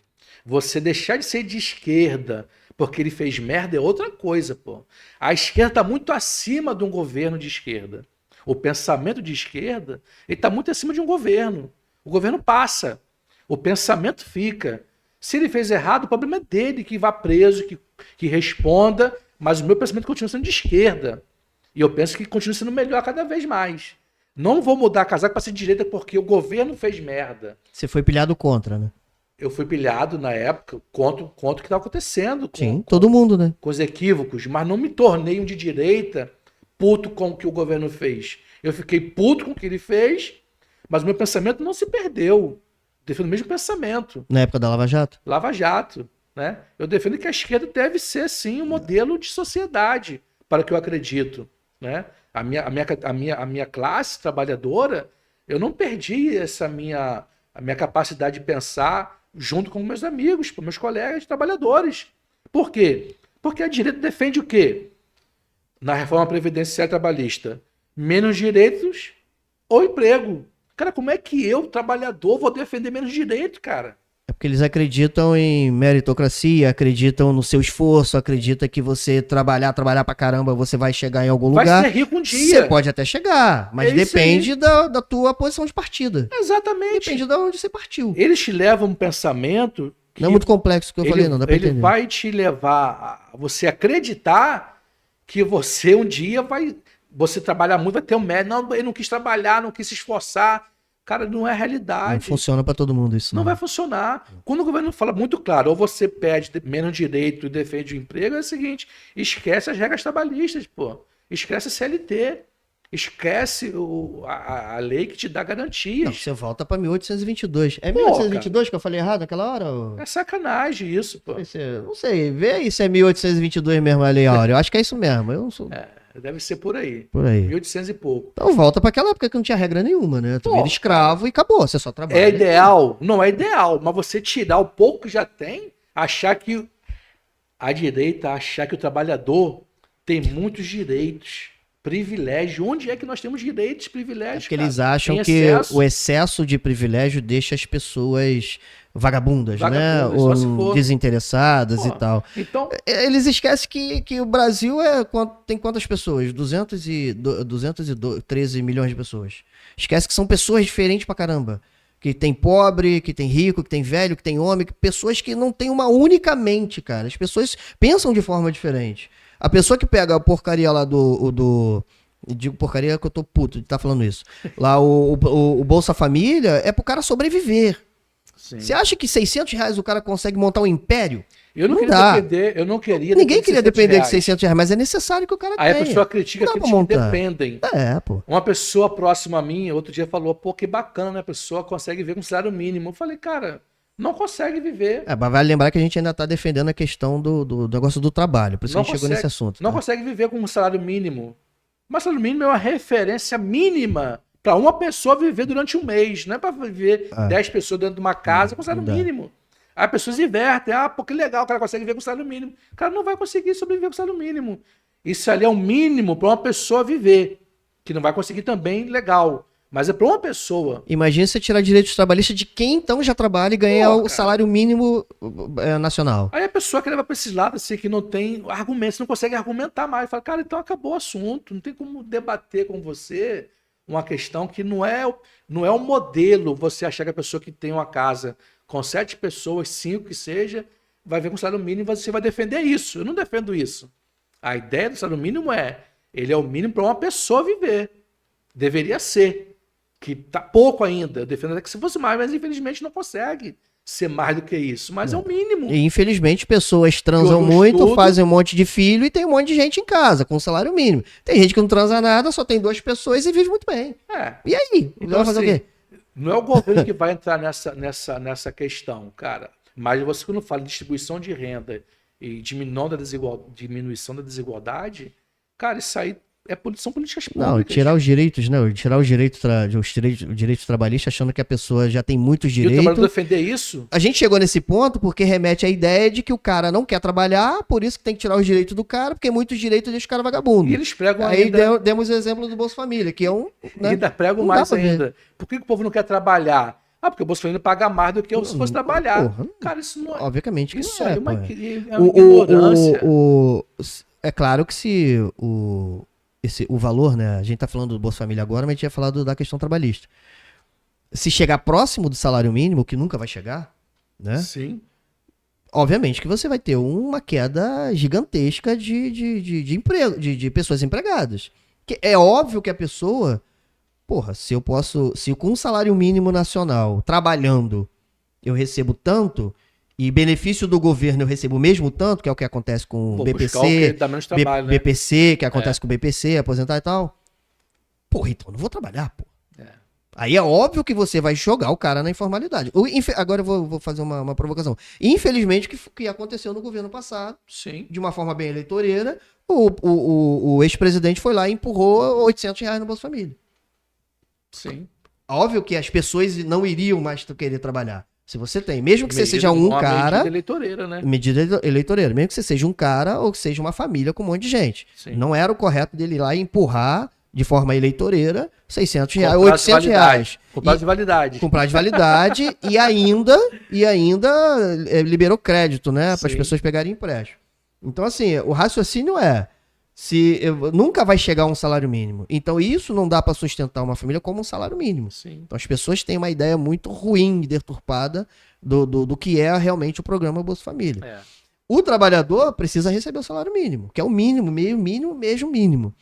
Você deixar de ser de esquerda porque ele fez merda é outra coisa, pô. A esquerda está muito acima de um governo de esquerda. O pensamento de esquerda, ele está muito acima de um governo. O governo passa. O pensamento fica. Se ele fez errado, o problema é dele, que vá preso, que responda, mas o meu pensamento continua sendo de esquerda. E eu penso que continua sendo melhor cada vez mais. Não vou mudar casaco para ser de direita porque o governo fez merda. Você foi pilhado contra, né? Eu fui pilhado na época contra o que estava acontecendo Sim, todo mundo, né? com os equívocos, mas não me tornei um de direita puto com o que o governo fez. Eu fiquei puto com o que ele fez, mas o meu pensamento não se perdeu. Defendo o mesmo pensamento. Na época da Lava Jato. Lava Jato, né? Eu defendo que a esquerda deve ser, sim, um modelo de sociedade, para o que eu acredito, né? A minha classe trabalhadora, eu não perdi a minha capacidade de pensar junto com meus amigos, com meus colegas trabalhadores. Por quê? Porque a direita defende o quê? Na reforma previdenciária trabalhista, menos direitos ou emprego. Cara, como é que eu, trabalhador, vou defender menos direito, cara? É porque eles acreditam em meritocracia, acreditam no seu esforço, acreditam que você trabalhar pra caramba, você vai chegar em algum Vai lugar. ser rico um dia. Você pode até chegar, mas É isso depende da tua posição de partida. Exatamente. Depende de onde você partiu. Eles te levam um pensamento que Não é muito complexo o que eu falei, não dá pra ele entender. vai te levar a você acreditar que você um dia você trabalhar muito, vai ter um mérito. Não, ele não quis trabalhar, não quis se esforçar. Cara, não é Não realidade. funciona pra todo mundo isso. Não vai funcionar. Quando o governo fala muito claro, ou você pede menos direito e defende o emprego, é o seguinte, esquece as regras trabalhistas, pô. Esquece a CLT. Esquece a lei que te dá Não, garantias. você volta pra 1822. É Pô, 1822 que eu falei errado naquela hora? Ou... É sacanagem isso, pô. Não sei, vê aí se é 1822 mesmo a Lei Áurea. Eu acho que é isso mesmo. Eu não sou Deve ser por aí. por aí. 1800 e pouco. Então volta pra aquela época que não tinha regra nenhuma, né? Tu Pô, vira escravo e acabou, você só trabalha. É ideal? Não é ideal, mas você tirar o pouco que já tem, achar que a direita, achar que o trabalhador tem muitos direitos, privilégios. Onde é que nós temos direitos, privilégios? Porque cara? eles acham Em que excesso. o excesso de privilégio deixa as pessoas vagabundas, né? Vagabundas, só se Ou for. desinteressadas Pô, e tal. Então, Eles esquecem que o Brasil tem quantas pessoas? 213 milhões de pessoas. Esquece que são pessoas diferentes pra caramba. Que tem pobre, que tem rico, que tem velho, que tem homem, pessoas que não têm uma única mente, cara. As pessoas pensam de forma diferente. A pessoa que pega a porcaria lá digo porcaria que eu tô puto de estar falando isso. Lá o Bolsa Família é pro cara sobreviver. sim. Você acha que 600 reais o cara consegue montar um império? Eu não Não queria dá. depender, eu não queria Ninguém queria depender de R$600. 600 reais, mas é necessário que o cara Aí tenha. a pessoa critica Não dá aqueles pra que montar. dependem. É, pô. Uma pessoa próxima a mim, outro dia falou, pô, que bacana, né? A pessoa consegue viver com salário mínimo. Eu falei, cara, não consegue viver. É, mas vale lembrar que a gente ainda tá defendendo a questão do negócio do trabalho. Por isso Não a gente chegou consegue- nesse assunto. Não tá? consegue viver com um salário mínimo. Mas salário mínimo é uma referência mínima para uma pessoa viver durante um mês. Não é para viver Ah. 10 pessoas dentro de uma casa com salário não dá. mínimo. Aí as pessoas invertem. Ah, pô, que legal, o cara consegue viver com salário mínimo. O cara não vai conseguir sobreviver com salário mínimo. Isso ali é o mínimo para uma pessoa viver. Que não vai conseguir também, legal. Mas é para uma pessoa. Imagina você tirar direitos trabalhistas de quem então já trabalha e ganha Pô, o cara. salário mínimo nacional. Aí a pessoa que leva para esses lados, assim, que não tem argumentos, não consegue argumentar mais. Fala, cara, então acabou o assunto. Não tem como debater com você uma questão que não é um modelo você achar que a pessoa que tem uma casa com 7 pessoas, 5 que seja, vai ver com salário mínimo e você vai defender isso. Eu não defendo isso. A ideia do salário mínimo ele é o mínimo para uma pessoa viver. Deveria ser. Que tá pouco ainda. Eu defendo até que se fosse mais, mas infelizmente não consegue ser mais do que isso. Mas é o mínimo. E infelizmente pessoas transam Eu muito, estudo. fazem um monte de filho e tem um monte de gente em casa com salário mínimo. Tem gente que não transa nada, só tem 2 pessoas e vive muito bem. É. E aí? Então, Vai fazer assim, o quê? não é o governo que vai entrar nessa questão, cara. Mas você, quando fala de distribuição de renda e diminuição da desigualdade, cara, isso aí são políticas Não, públicas. tirar os direitos, não, tirar os direitos trabalhistas achando que a pessoa já tem muitos E o trabalhador direitos. defender isso, A gente chegou nesse ponto porque remete à ideia de que o cara não quer trabalhar, por isso que tem que tirar os direitos do cara, porque muitos direitos deixa o cara vagabundo. e eles pregam Aí ainda, demos o exemplo do Bolsa Família, que é um. Né? ainda pregam Não dá mais pra ver. ainda. Por que o povo não quer trabalhar? Ah, porque o Bolsa Família paga mais do que eu se fosse trabalhar. porra, Cara, isso não é. Obviamente que Isso não aí é. é uma, pô. é uma ignorância. É claro que se o valor, né? A gente tá falando do Bolsa Família agora, mas a gente ia falar da questão trabalhista. Se chegar próximo do salário mínimo, que nunca vai chegar, né? Sim. Obviamente que você vai ter uma queda gigantesca de emprego, de pessoas empregadas. Que é óbvio que a pessoa, porra, se com um salário mínimo nacional, trabalhando, eu recebo tanto, e benefício do governo eu recebo o mesmo tanto, que é o que acontece com o Vou buscar o BPC, que dá menos trabalho, né? BPC, que acontece com o BPC, aposentar e tal. Porra, então eu não vou trabalhar, pô. Aí é óbvio que você vai jogar o cara na informalidade. Agora eu vou fazer uma provocação. Infelizmente, o que aconteceu no governo passado, Sim. de uma forma bem eleitoreira, o ex-presidente foi lá e empurrou R$800 no Bolsa Família. Sim. Óbvio que as pessoas não iriam mais querer trabalhar. Se você tem, mesmo que você seja um cara... Medida eleitoreira, né? Medida eleitoreira. Mesmo que você seja um cara ou que seja uma família com um monte de gente. Sim. Não era o correto dele ir lá e empurrar de forma eleitoreira R$600, Comprar R$800. Com prazo de validade. Com prazo de validade e ainda liberou crédito, né? Para as Sim. pessoas pegarem empréstimo. Então, assim, o raciocínio é... nunca vai chegar a um salário mínimo. Então, isso não dá para sustentar uma família como um salário mínimo. Sim. Então, as pessoas têm uma ideia muito ruim e deturpada do que é realmente o programa Bolsa Família. É. O trabalhador precisa receber o salário mínimo, que é o mínimo, meio mínimo, mesmo mínimo.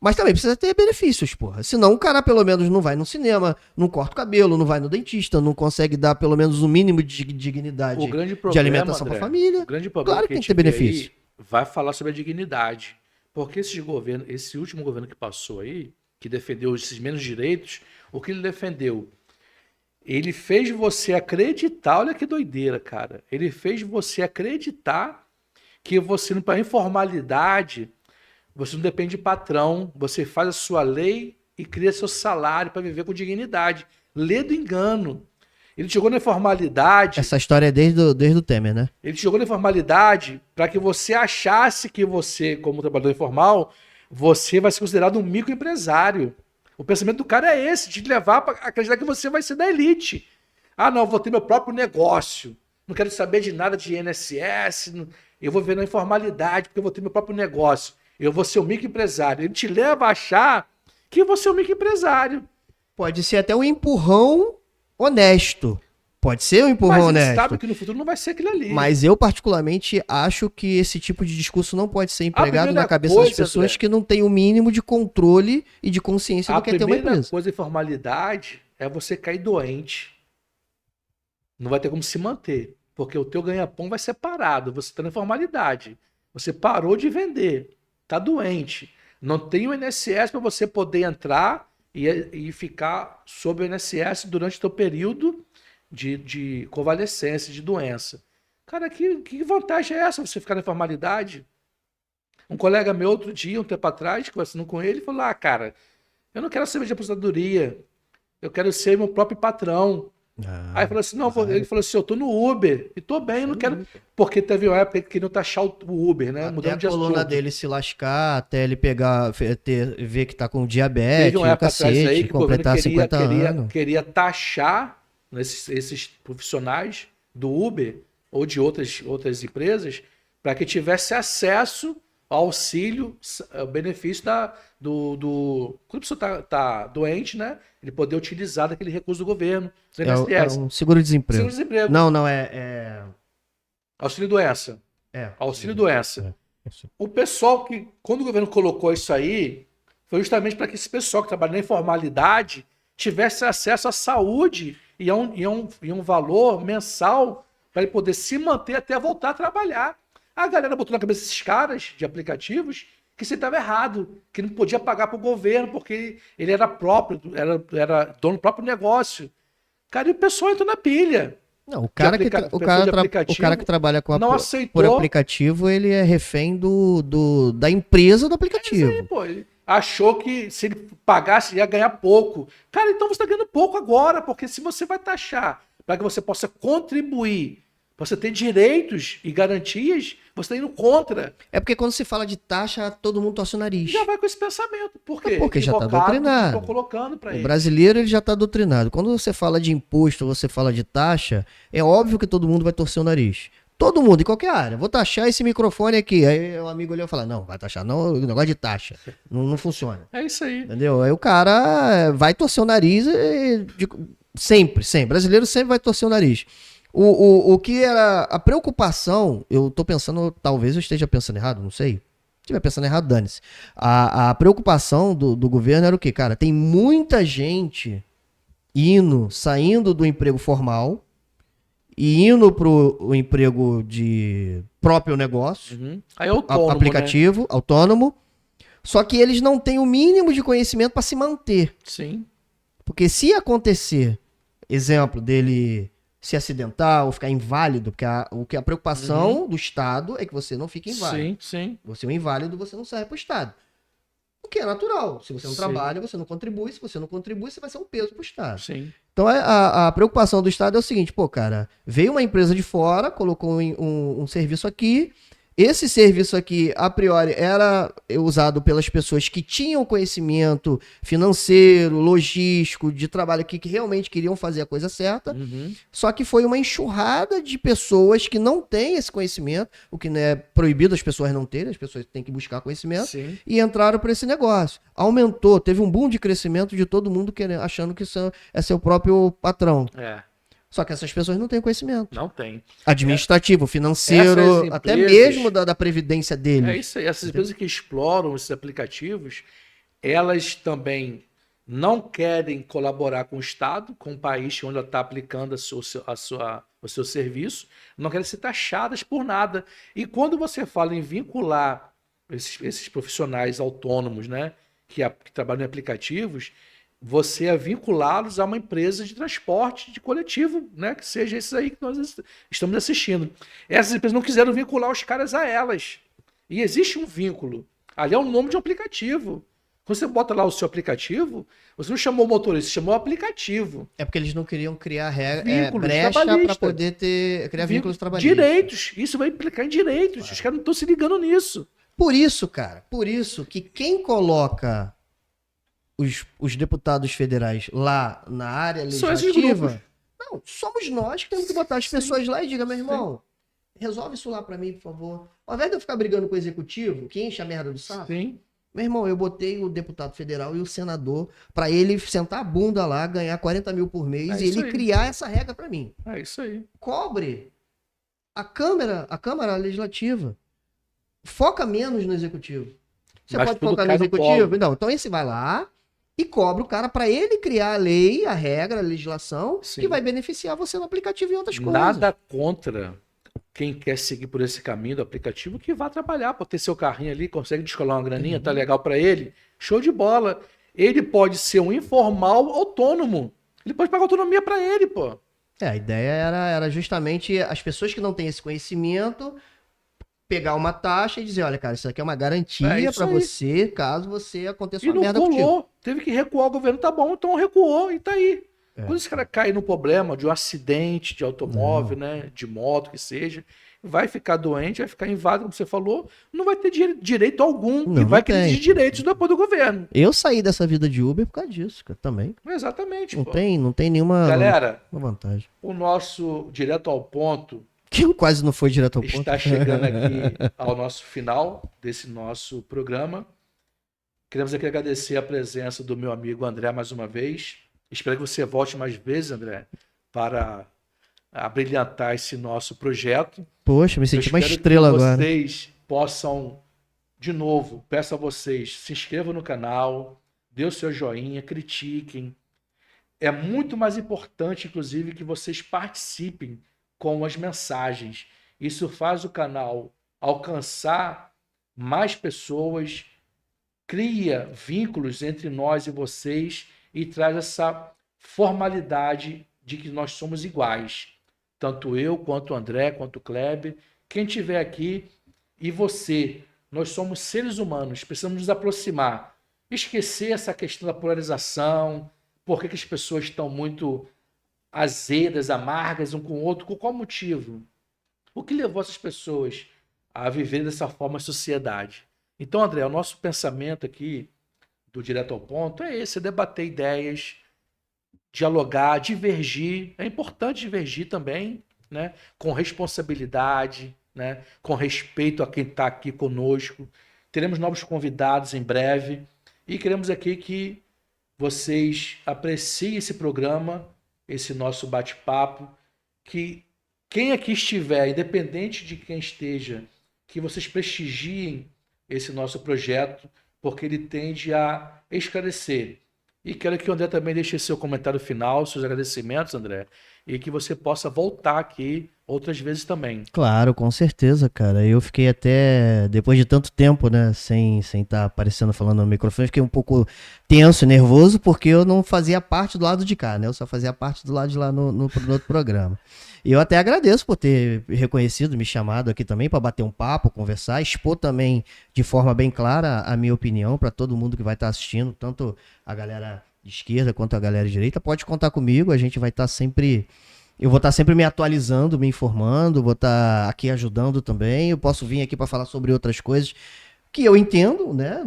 Mas também precisa ter benefícios, porra. Senão o cara pelo menos não vai no cinema, não corta o cabelo, não vai no dentista, não consegue dar pelo menos um mínimo de dignidade O grande problema, de alimentação André, para a família. O grande problema Claro que tem que ter benefício. Vai falar sobre a dignidade. Porque esse último governo que passou aí, que defendeu esses menos direitos, o que ele defendeu? Ele fez você acreditar, olha que doideira, cara. Ele fez você acreditar que você, para informalidade, você não depende de patrão, você faz a sua lei e cria seu salário para viver com dignidade. Lê do engano. Ele jogou na informalidade. Essa história é desde o Temer, né? Ele jogou na informalidade para que você achasse que você, como trabalhador informal, você vai ser considerado um microempresário. O pensamento do cara é esse, de te levar para acreditar que você vai ser da elite. Ah, não, vou ter meu próprio negócio. Não quero saber de nada de INSS. Eu vou viver na informalidade porque eu vou ter meu próprio negócio. Eu vou ser um microempresário. Ele te leva a achar que você é um microempresário. Pode ser até um empurrão honesto. Pode ser um empurrão Mas ele honesto. sabe que no futuro não vai ser aquilo ali. Mas eu, particularmente, acho que esse tipo de discurso não pode ser empregado primeira na cabeça das coisa, pessoas André, que não têm o mínimo de controle e de consciência do que é ter uma primeira empresa. coisa, informalidade, é você cair doente. Não vai ter como se manter. Porque o teu ganha-pão vai ser parado. Você está na informalidade. Você parou de vender. Está doente. Não tem o INSS para você poder entrar e ficar sob o INSS durante o teu período de convalescência, de doença. Cara, que vantagem é essa você ficar na informalidade? Um colega meu outro dia, um tempo atrás, conversando com ele, falou: ah, cara, eu não quero saber de aposentadoria, eu quero ser meu próprio patrão. Aí falou assim, não, ele falou assim, eu tô no Uber e tô bem, eu não quero... Porque teve uma época que queriam taxar o Uber, né? Até a coluna dele se lascar, até ele pegar, ver que tá com diabetes, teve uma época atrás aí que o governo completar 50 anos. queria taxar esses profissionais do Uber ou de outras empresas para que tivesse acesso ao auxílio, ao benefício quando a pessoa tá doente, né? Ele poder utilizar daquele recurso do governo. É um seguro-desemprego. Seguro-desemprego. Não, é... Auxílio-doença. Auxílio-doença. O pessoal que, quando o governo colocou isso aí, foi justamente para que esse pessoal que trabalha na informalidade tivesse acesso à saúde e a um valor mensal para ele poder se manter até voltar a trabalhar. A galera botou na cabeça desses caras de aplicativos que você estava errado, que não podia pagar para o governo porque ele era era dono do próprio negócio. Cara, e o pessoal entrou na pilha. Não, o cara que trabalha por aplicativo, ele é refém da empresa do aplicativo. É isso aí, pô. Ele achou que se ele pagasse ia ganhar pouco. Cara, então você está ganhando pouco agora, porque se você vai taxar para que você possa contribuir, você ter direitos e garantias, você está indo contra. É porque quando se fala de taxa, todo mundo torce o nariz. Já vai com esse pensamento. Por quê? Porque já está doutrinado. Estão colocando para ele. O brasileiro ele já está doutrinado. Quando você fala de imposto, você fala de taxa, é óbvio que todo mundo vai torcer o nariz. Todo mundo, em qualquer área. Vou taxar esse microfone aqui. Aí o amigo olhou e falou, não, vai taxar não, o negócio de taxa. Não funciona. É isso aí. Entendeu? Aí o cara vai torcer o nariz sempre. Brasileiro sempre vai torcer o nariz. O que era a preocupação, eu tô pensando, talvez eu esteja pensando errado, não sei. estiver pensando errado, dane-se. A preocupação do governo era o quê, cara? Tem muita gente saindo do emprego formal e indo pro emprego de próprio negócio, Aí é autônomo, aplicativo, autônomo, só que eles não têm o mínimo de conhecimento para se manter. né? Sim. Porque se acontecer, exemplo dele se acidentar ou ficar inválido, porque a preocupação do Estado é que você não fique inválido. Sim. Você é um inválido, você não serve para o Estado. O que é natural. Se você não Sim. trabalha, você não contribui. Se você não contribui, você vai ser um peso para o Estado. Sim. Então a preocupação do Estado é o seguinte, pô, cara, veio uma empresa de fora, colocou um serviço aqui, esse serviço aqui, a priori, era usado pelas pessoas que tinham conhecimento financeiro, logístico, de trabalho aqui, que realmente queriam fazer a coisa certa, só que foi uma enxurrada de pessoas que não têm esse conhecimento, o que não é proibido as pessoas não terem, as pessoas têm que buscar conhecimento, Sim. e entraram para esse negócio. Aumentou, teve um boom de crescimento de todo mundo achando que isso é seu próprio patrão. É, Só que essas pessoas não têm conhecimento. não tem. Administrativo, financeiro, Essas até empresas- mesmo da previdência deles. É isso aí. Essas empresas que exploram esses aplicativos, elas também não querem colaborar com o Estado, com o país onde ela está aplicando o seu serviço, não querem ser taxadas por nada. E quando você fala em vincular esses profissionais autônomos, né, que trabalham em aplicativos, você é vinculá-los a uma empresa de transporte de coletivo, né, que seja esses aí que nós estamos assistindo. Essas empresas não quiseram vincular os caras a elas. E existe um vínculo. Ali é o nome de um aplicativo. Quando você bota lá o seu aplicativo, você não chamou o motorista, você chamou o aplicativo. É porque eles não queriam criar Vínculos brecha para trabalhistas. poder criar vínculos trabalhistas. Direitos. Isso vai implicar em direitos. Os caras não estão se ligando nisso. Por isso, cara, por isso que quem coloca os deputados federais lá na área São esses legislativa, grupos. não, somos nós que temos que botar as pessoas lá e diga, meu irmão, resolve isso lá pra mim, por favor. Ao invés de eu ficar brigando com o executivo, que enche a merda do saco, Sim. meu irmão, eu botei o deputado federal e o senador pra ele sentar a bunda lá, ganhar 40 mil por mês É e isso ele aí. criar essa regra pra mim. É isso aí. Cobre a Câmara Legislativa. Foca menos no executivo. Você Mas pode tudo focar no cai no executivo? colo. Não, então esse vai lá e cobra o cara para ele criar a lei, a regra, a legislação Sim. que vai beneficiar você no aplicativo e outras coisas. Nada contra quem quer seguir por esse caminho do aplicativo que vá trabalhar, pode ter seu carrinho ali, consegue descolar uma graninha, tá legal para ele. Show de bola. Ele pode ser um informal autônomo. Ele pode pagar autonomia para ele, pô. A ideia era justamente as pessoas que não têm esse conhecimento pegar uma taxa e dizer, olha, cara, isso aqui é uma É garantia isso para aí. você, caso você aconteça E uma não merda contigo. colou. Teve que recuar o governo, tá bom, então recuou e tá aí. Quando esse cara cair no problema de um acidente de automóvel, né, de moto, que seja, vai ficar doente, vai ficar inválido, como você falou, não vai ter direito algum Não, e vai não tem. querer direitos do apoio do governo. Eu saí dessa vida de Uber por causa disso, cara, também. Exatamente, Não pô. tem nenhuma Galera, vantagem. o nosso Direto ao Ponto Que quase não foi direto ao ponto. está chegando aqui ao nosso final desse nosso programa. Queremos aqui agradecer a presença do meu amigo André mais uma vez. Espero que você volte mais vezes, André, para abrilhantar esse nosso projeto. Poxa, me Eu senti uma espero estrela que agora. vocês possam, de novo, peço a vocês, se inscrevam no canal, dê o seu joinha, critiquem. É muito mais importante, inclusive, que vocês participem com as mensagens. Isso faz o canal alcançar mais pessoas, cria vínculos entre nós e vocês e traz essa formalidade de que nós somos iguais. Tanto eu, quanto o André, quanto o Kleber, quem estiver aqui e você. Nós somos seres humanos, precisamos nos aproximar. Esquecer essa questão da polarização, por que as pessoas estão muito azedas, amargas um com o outro, por qual motivo? O que levou essas pessoas a viver dessa forma a sociedade? Então, André, o nosso pensamento aqui do Direto ao Ponto é esse, é debater ideias, dialogar, divergir. É importante divergir também, né? Com responsabilidade, né? Com respeito a quem está aqui conosco. Teremos novos convidados em breve e queremos aqui que vocês apreciem esse programa, esse nosso bate-papo, que quem aqui estiver, independente de quem esteja, que vocês prestigiem esse nosso projeto, porque ele tende a esclarecer. E quero que o André também deixe seu comentário final, seus agradecimentos, André, e que você possa voltar aqui outras vezes também. Claro, com certeza, cara. Eu fiquei até, depois de tanto tempo, né, sem estar aparecendo falando no microfone, fiquei um pouco tenso e nervoso, porque eu não fazia parte do lado de cá, né? Eu só fazia parte do lado de lá no outro programa. E eu até agradeço por ter reconhecido, me chamado aqui também para bater um papo, conversar, expor também de forma bem clara a minha opinião para todo mundo que vai estar assistindo, tanto a galera de esquerda quanto a galera de direita. Pode contar comigo, a gente vai estar sempre... Eu vou estar sempre me atualizando, me informando, vou estar aqui ajudando também. Eu posso vir aqui para falar sobre outras coisas que eu entendo, né?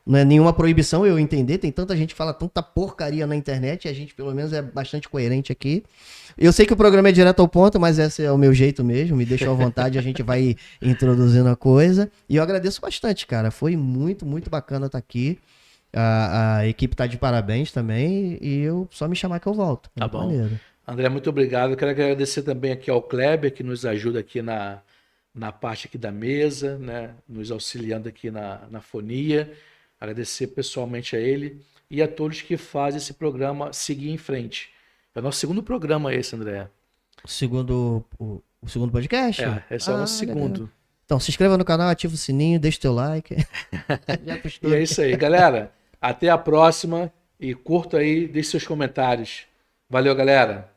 Não é nenhuma proibição eu entender. Tem tanta gente que fala tanta porcaria na internet e a gente, pelo menos, é bastante coerente aqui. Eu sei que o programa é direto ao ponto, mas esse é o meu jeito mesmo. Me deixa à vontade, a gente vai introduzindo a coisa. E eu agradeço bastante, cara. Foi muito, muito bacana estar aqui. A equipe tá de parabéns também e eu só me chamar que eu volto. Tá bom. Maneiro. André, muito obrigado. Eu quero agradecer também aqui ao Kleber, que nos ajuda aqui na parte aqui da mesa, né? Nos auxiliando aqui na fonia. Agradecer pessoalmente a ele e a todos que fazem esse programa seguir em frente. É o nosso segundo programa esse, André. O segundo podcast? Esse é o nosso legal. segundo. Então, se inscreva no canal, ativa o sininho, deixa o teu like. E é isso aí, galera. Até a próxima e curta aí, deixe seus comentários. Valeu, galera.